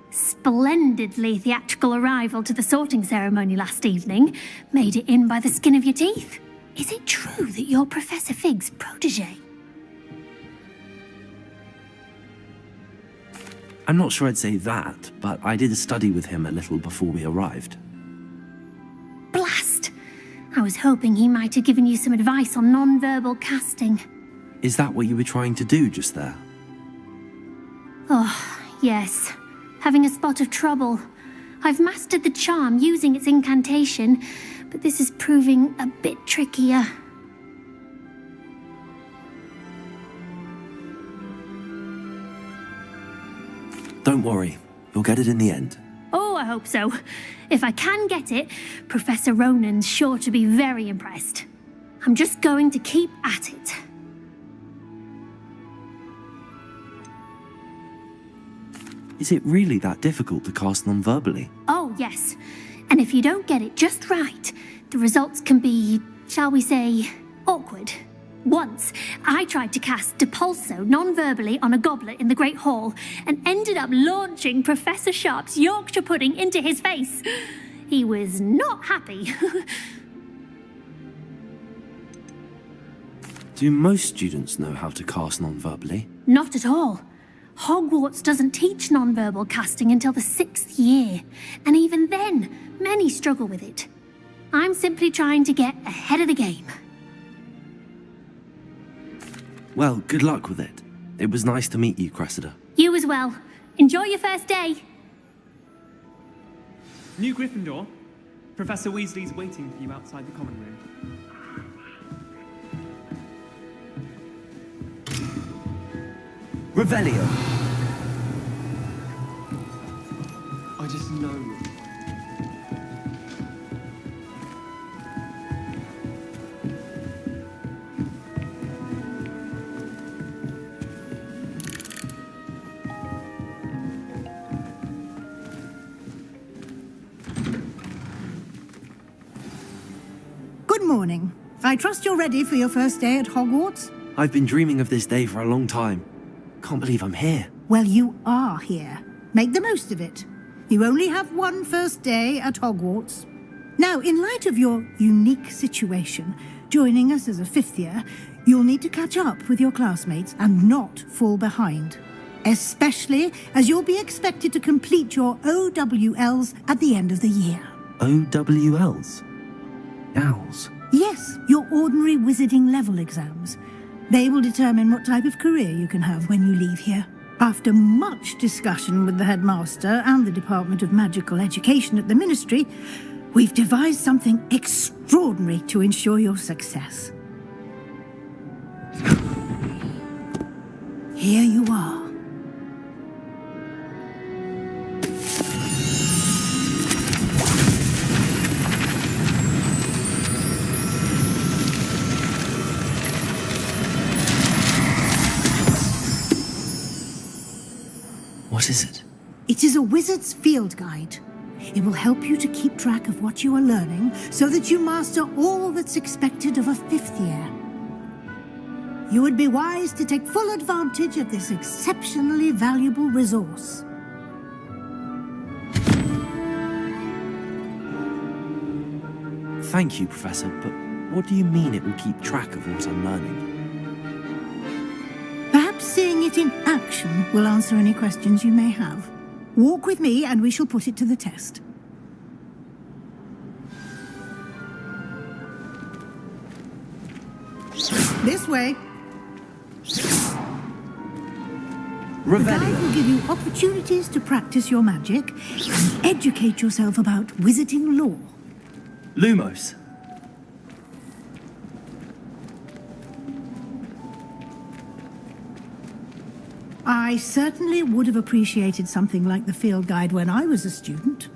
Splendidly theatrical arrival to the sorting ceremony last evening. Made it in by the skin of your teeth. Is it true that you're Professor Fig's protege? I'm not sure I'd say that, but I did study with him a little before we arrived. Blast! I was hoping he might have given you some advice on non-verbal casting. Is that what you were trying to do just there? Oh, yes. Having a spot of trouble. I've mastered the charm using its incantation, but this is proving a bit trickier. Don't worry, you'll get it in the end. Oh, I hope so. If I can get it, Professor Ronan's sure to be very impressed. I'm just going to keep at it. Is it really that difficult to cast non-verbally? Oh, yes. And if you don't get it just right, the results can be, shall we say, awkward. Once, I tried to cast Depulso non-verbally on a goblet in the Great Hall and ended up launching Professor Sharp's Yorkshire pudding into his face. He was not happy. Do most students know how to cast non-verbally? Not at all. Hogwarts doesn't teach non-verbal casting until the 6th year, and even then, many struggle with it. I'm simply trying to get ahead of the game. Well, good luck with it. It was nice to meet you, Cressida. You as well. Enjoy your first day. New Gryffindor. Professor Weasley's waiting for you outside the common room. Revelio. I just know. Good morning. I trust you're ready for your first day at Hogwarts? I've been dreaming of this day for a long time. Can't believe I'm here. Well, you are here. Make the most of it. You only have one first day at Hogwarts. Now, in light of your unique situation, joining us as a fifth year, you'll need to catch up with your classmates and not fall behind. Especially as you'll be expected to complete your OWLs at the end of the year. OWLs? Owls? Yes, your ordinary wizarding level exams. They will determine what type of career you can have when you leave here. After much discussion with the headmaster and the Department of Magical Education at the Ministry, we've devised something extraordinary to ensure your success. Here you are. What is it? It is a wizard's field guide. It will help you to keep track of what you are learning so that you master all that's expected of a fifth year. You would be wise to take full advantage of this exceptionally valuable resource. Thank you, Professor, but what do you mean it will keep track of what I'm learning? Perhaps seeing it in action will answer any questions you may have. Walk with me and we shall put it to the test. This way. The guide will give you opportunities to practice your magic and educate yourself about wizarding lore. Lumos. I certainly would have appreciated something like the field guide when I was a student.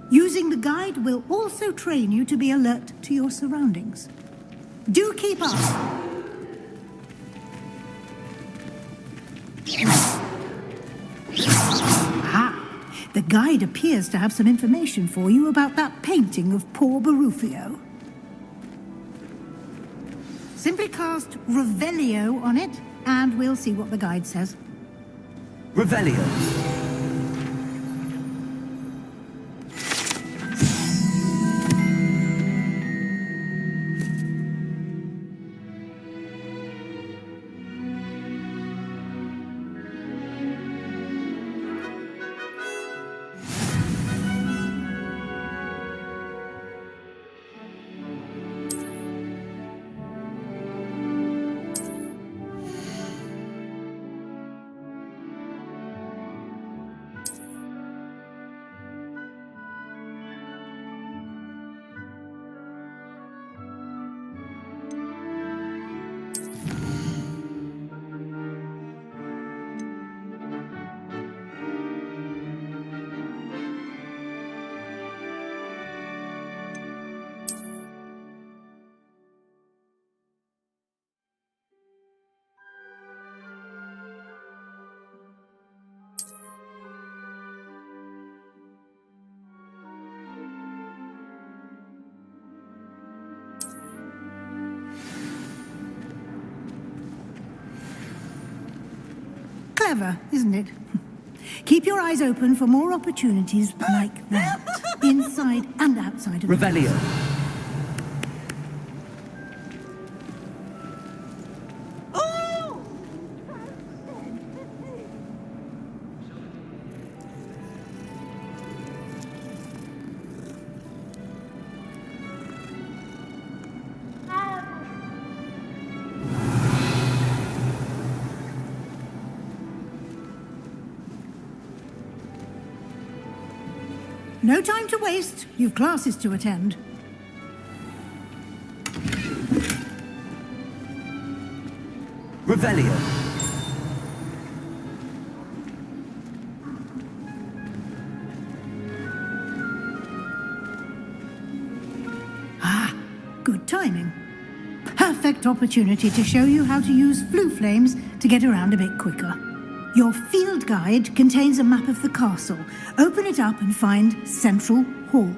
Using the guide will also train you to be alert to your surroundings. Do keep up! Ah, the guide appears to have some information for you about that painting of poor Barufio. Simply cast Revelio on it, and we'll see what the guide says. Revelio. Clever, isn't it? Keep your eyes open for more opportunities like that, inside and outside of Revelio. No time to waste. You've classes to attend. Revelio. Ah, good timing. Perfect opportunity to show you how to use flue flames to get around a bit quicker. Your field guide contains a map of the castle. Open it up and find Central Hall.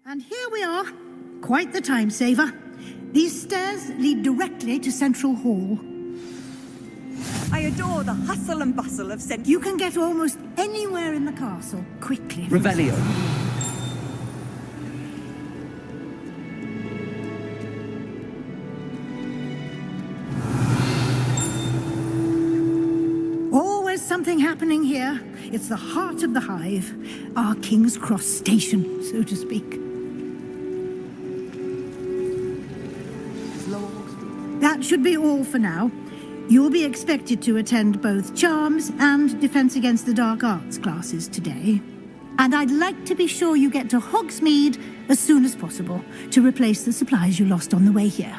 And here we are. Quite the time saver. These stairs lead directly to Central Hall. I adore the hustle and bustle of Central. You can get almost anywhere in the castle quickly. Revelio. Always something happening here. It's the heart of the hive. Our King's Cross station, so to speak. That should be all for now. You'll be expected to attend both Charms and Defense Against the Dark Arts classes today. And I'd like to be sure you get to Hogsmeade as soon as possible to replace the supplies you lost on the way here.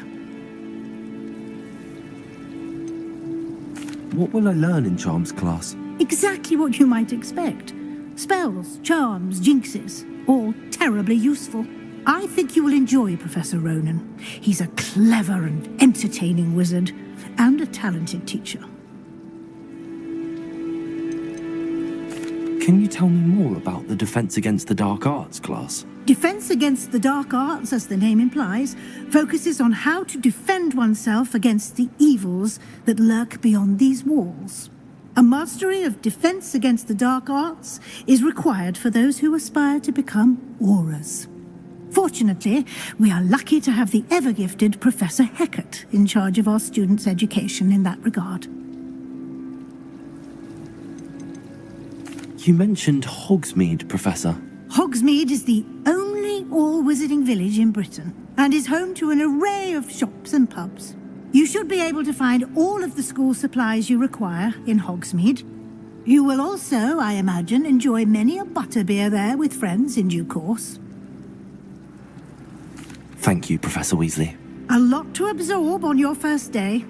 What will I learn in Charms class? Exactly what you might expect. Spells, charms, jinxes, all terribly useful. I think you will enjoy Professor Ronan. He's a clever and entertaining wizard, and a talented teacher. Can you tell me more about the Defense Against the Dark Arts class? Defense Against the Dark Arts, as the name implies, focuses on how to defend oneself against the evils that lurk beyond these walls. A mastery of Defense Against the Dark Arts is required for those who aspire to become auras. Fortunately, we are lucky to have the ever-gifted Professor Heckert in charge of our students' education in that regard. You mentioned Hogsmeade, Professor. Hogsmeade is the only all-wizarding village in Britain and is home to an array of shops and pubs. You should be able to find all of the school supplies you require in Hogsmeade. You will also, I imagine, enjoy many a butterbeer there with friends in due course. Thank you, Professor Weasley. A lot to absorb on your first day,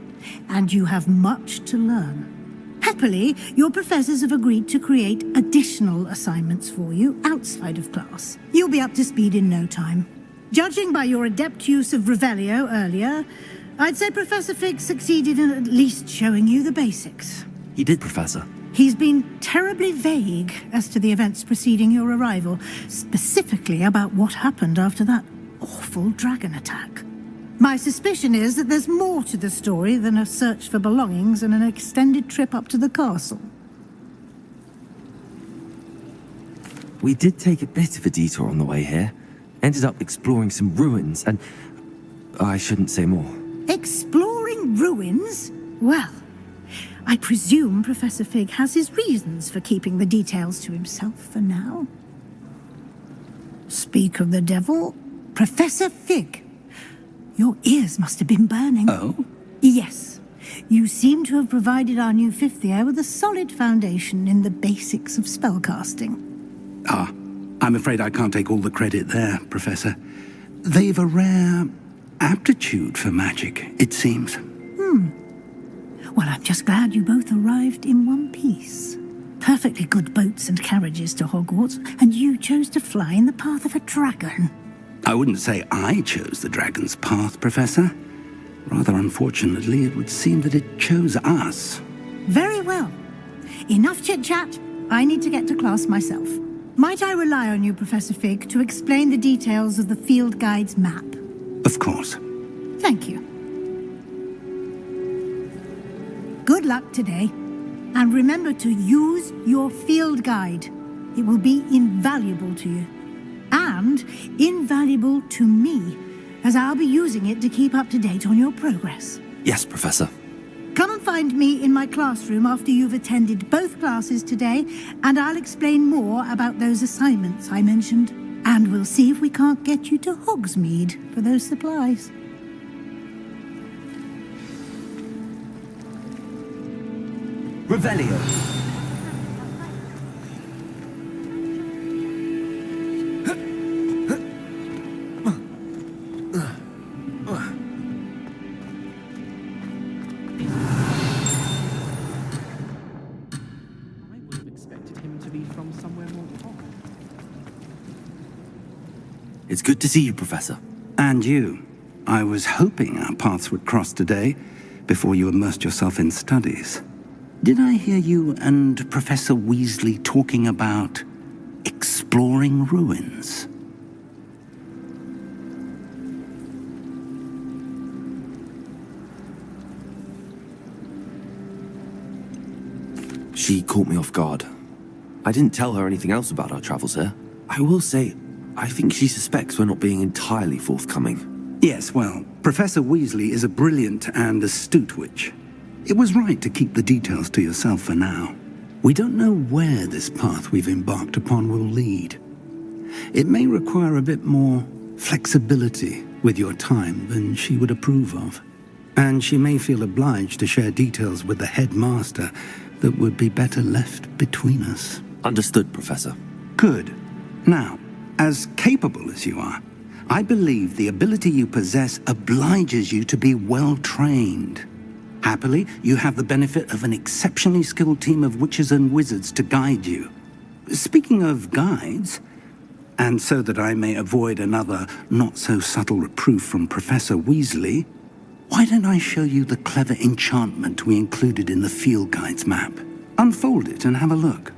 and you have much to learn. Happily, your professors have agreed to create additional assignments for you outside of class. You'll be up to speed in no time. Judging by your adept use of Revelio earlier, I'd say Professor Fig succeeded in at least showing you the basics. He did, Professor. He's been terribly vague as to the events preceding your arrival, specifically about what happened after that awful dragon attack. My suspicion is that there's more to the story than a search for belongings and an extended trip up to the castle. We did take a bit of a detour on the way here. Ended up exploring some ruins and... I shouldn't say more. Exploring ruins? Well, I presume Professor Fig has his reasons for keeping the details to himself for now. Speak of the devil, Professor Fig. Your ears must have been burning. Oh? Yes. You seem to have provided our new fifth year with a solid foundation in the basics of spellcasting. Ah, I'm afraid I can't take all the credit there, Professor. They've a rare aptitude for magic, it seems. Well, I'm just glad you both arrived in one piece. Perfectly good boats and carriages to Hogwarts, and you chose to fly in the path of a dragon. I wouldn't say I chose the dragon's path, Professor. Rather unfortunately, it would seem that it chose us. Very well. Enough chit-chat. I need to get to class myself. Might I rely on you, Professor Fig, to explain the details of the field guide's map? Of course. Thank you. Good luck today, and remember to use your field guide. It will be invaluable to you, and invaluable to me, as I'll be using it to keep up to date on your progress. Yes, Professor. Come and find me in my classroom after you've attended both classes today, and I'll explain more about those assignments I mentioned. And we'll see if we can't get you to Hogsmeade for those supplies. Revelio. I would have expected him to be from somewhere more common. It's good to see you, Professor. And you. I was hoping our paths would cross today, before you immersed yourself in studies. Did I hear you and Professor Weasley talking about exploring ruins? She caught me off guard. I didn't tell her anything else about our travels here. I will say, I think she suspects we're not being entirely forthcoming. Yes, well, Professor Weasley is a brilliant and astute witch. It was right to keep the details to yourself for now. We don't know where this path we've embarked upon will lead. It may require a bit more flexibility with your time than she would approve of. And she may feel obliged to share details with the headmaster that would be better left between us. Understood, Professor. Good. Now, as capable as you are, I believe the ability you possess obliges you to be well-trained. Happily, you have the benefit of an exceptionally skilled team of witches and wizards to guide you. Speaking of guides, and so that I may avoid another not-so-subtle reproof from Professor Weasley, why don't I show you the clever enchantment we included in the field guide's map? Unfold it and have a look.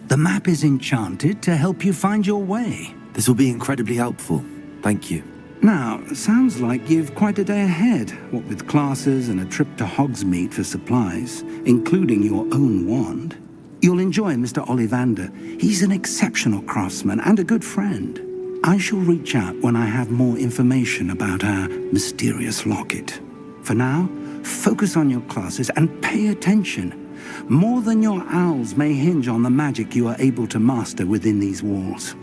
The map is enchanted to help you find your way. This will be incredibly helpful. Thank you. Now, sounds like you've quite a day ahead, what with classes and a trip to Hogsmeade for supplies, including your own wand. You'll enjoy Mr. Ollivander. He's an exceptional craftsman and a good friend. I shall reach out when I have more information about our mysterious locket. For now, focus on your classes and pay attention. More than your owls may hinge on the magic you are able to master within these walls.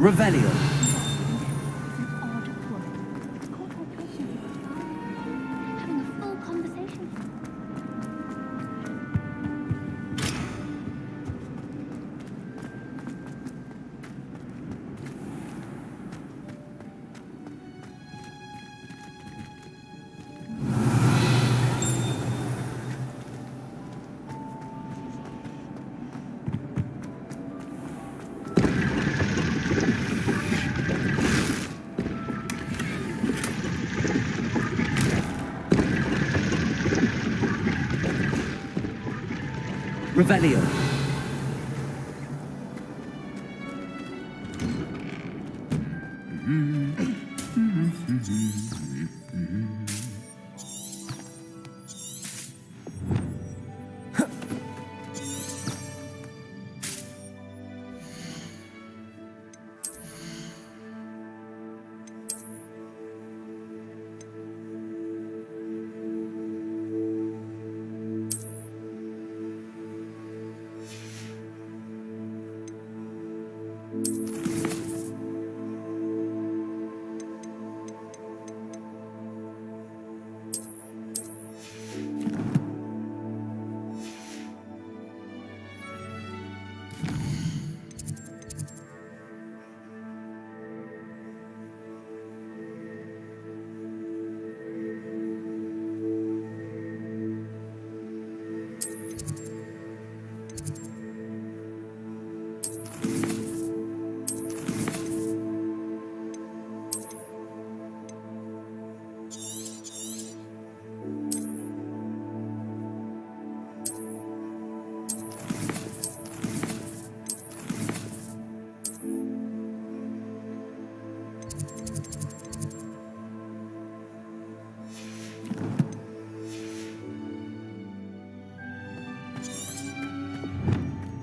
Revelio. Revelio.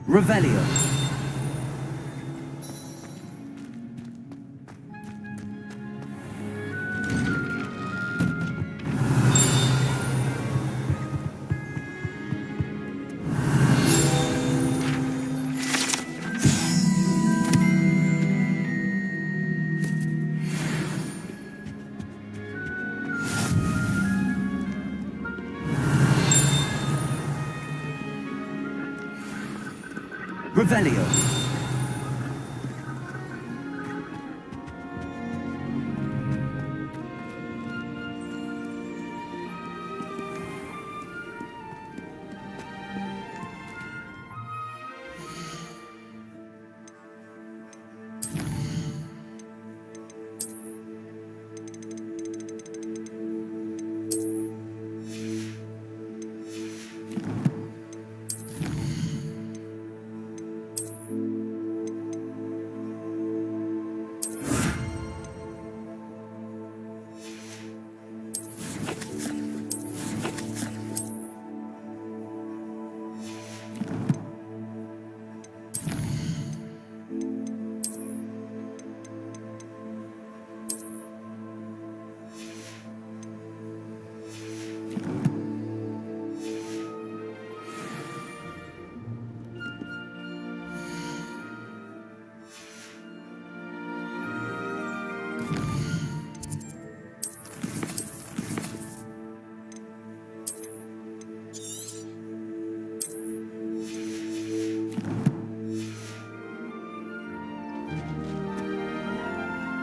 Revelio. Revelio.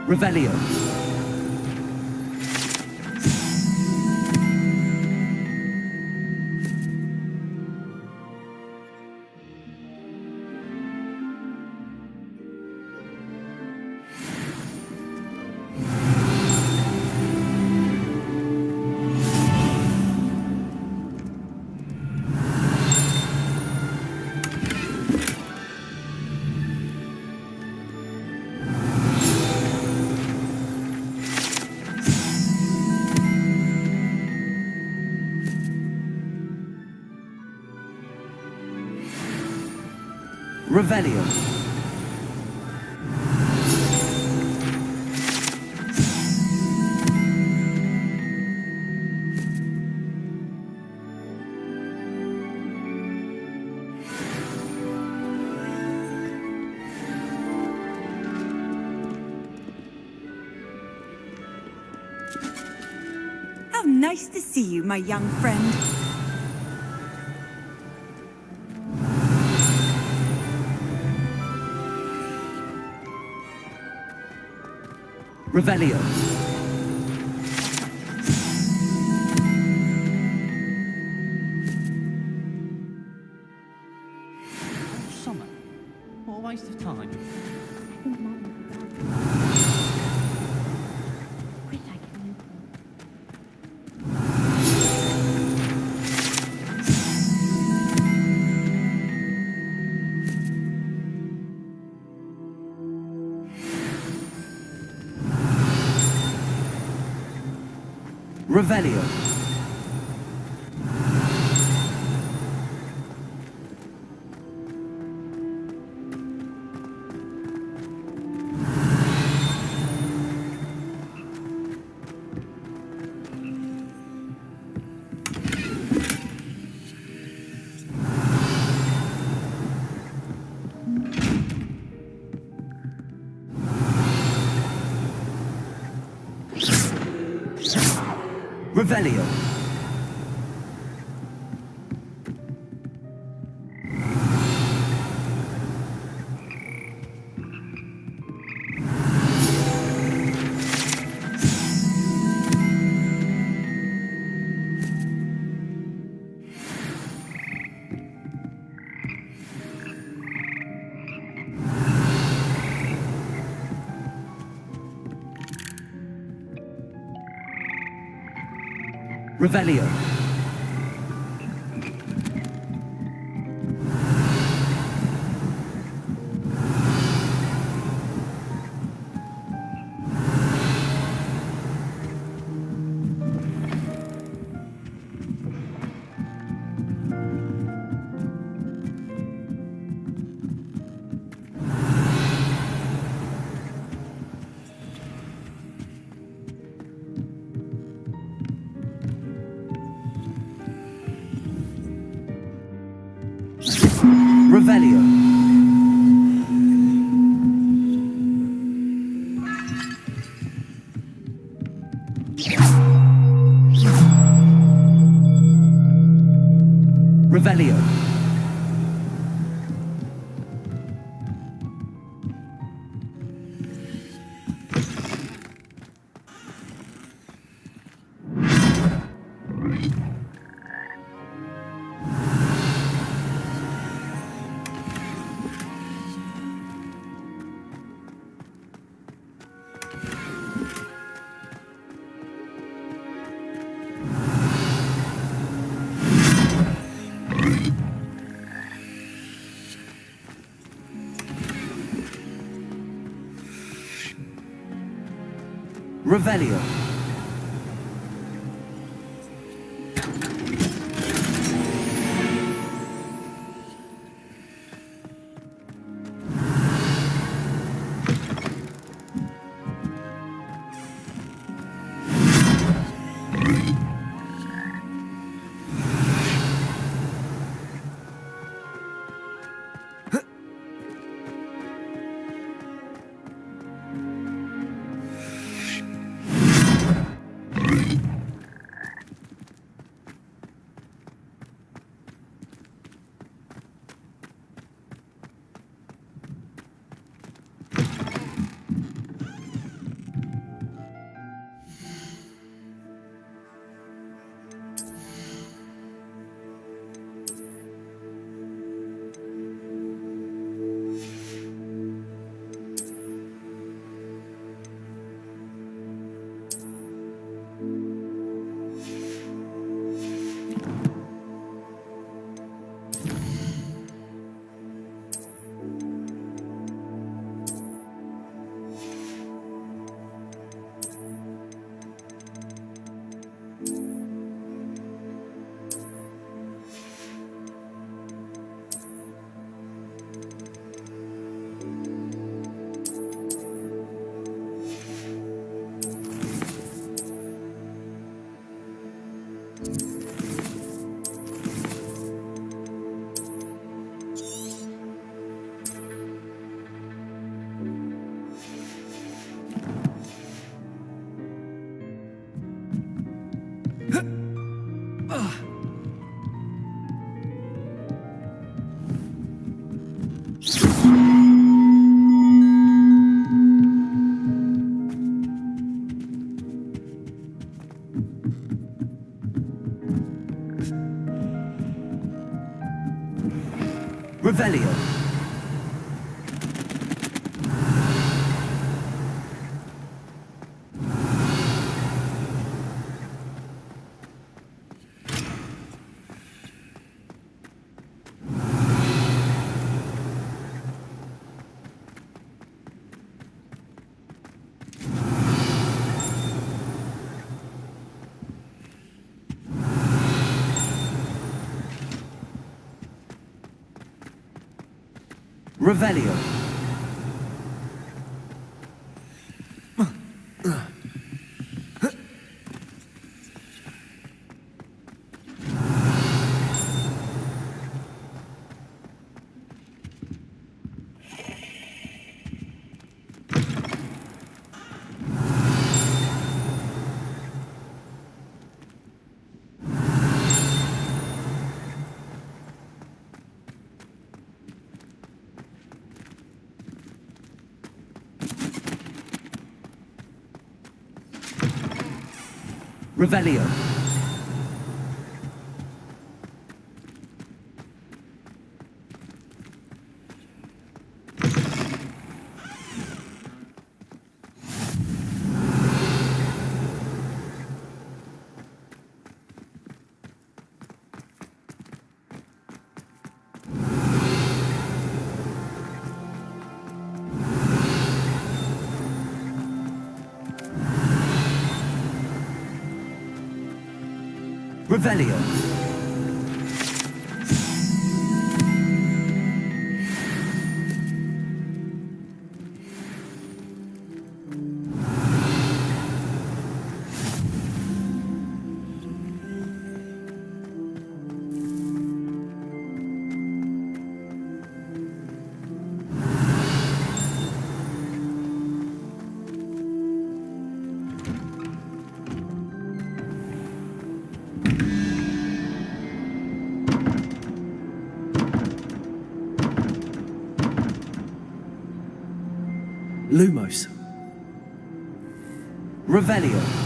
Revelio. Revelio. How nice to see you, my young friend. Revelio. Summer. What a waste of time. Revelio. Revelio. Revelio. Revelio. Revelio. Revelio. Revelio. Revelio. Revelio. Revelio. Lumos. Revelio.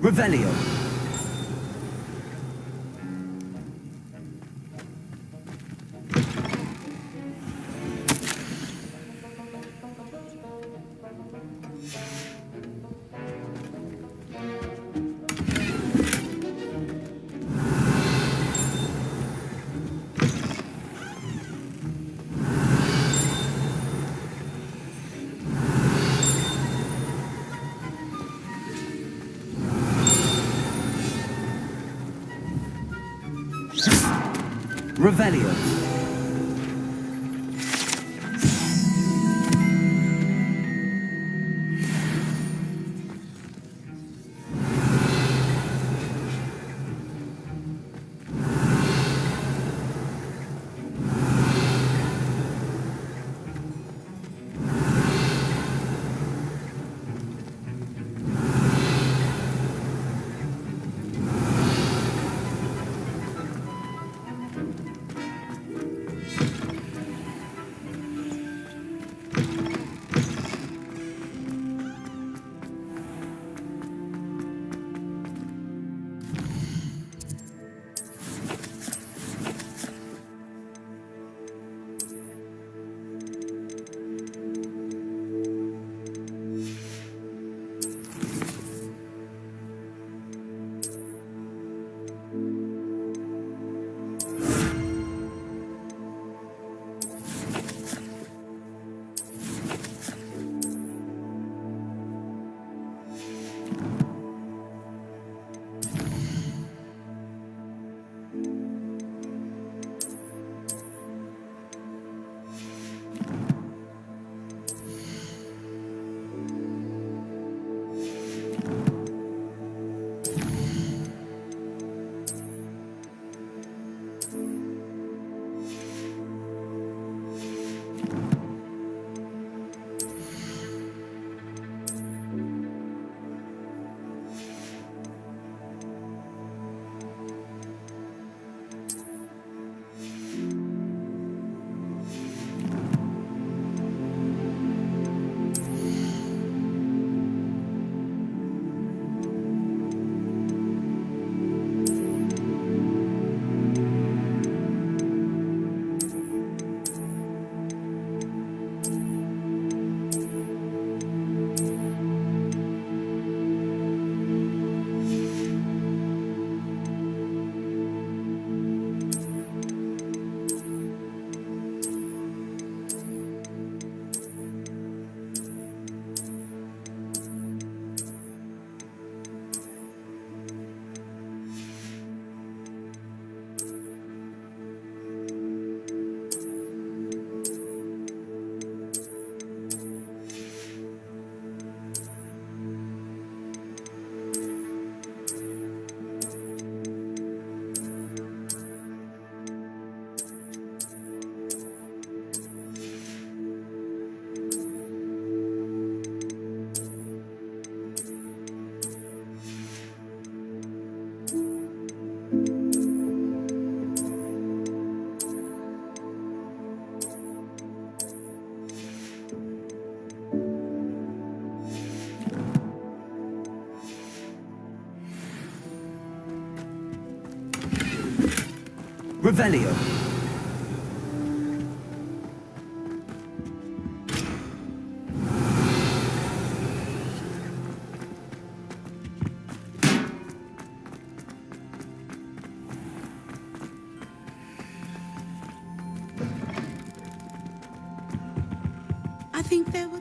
Revelio. Revelio. Revelio. I think there were.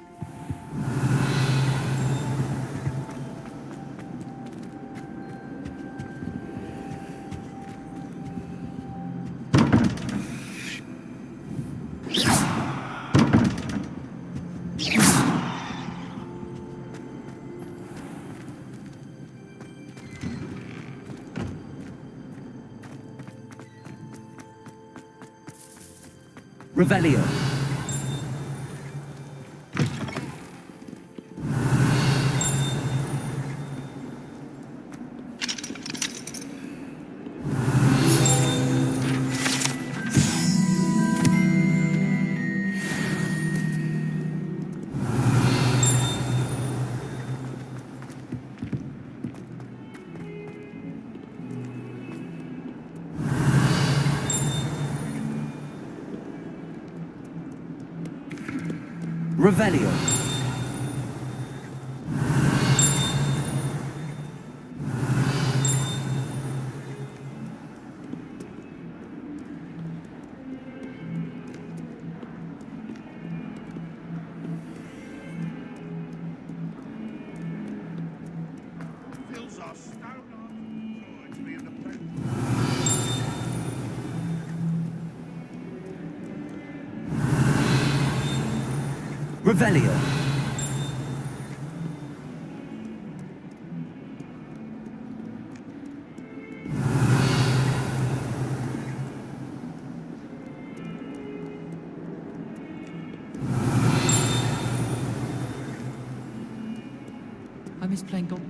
Revelio. Revelio. Revelio. I miss playing golf.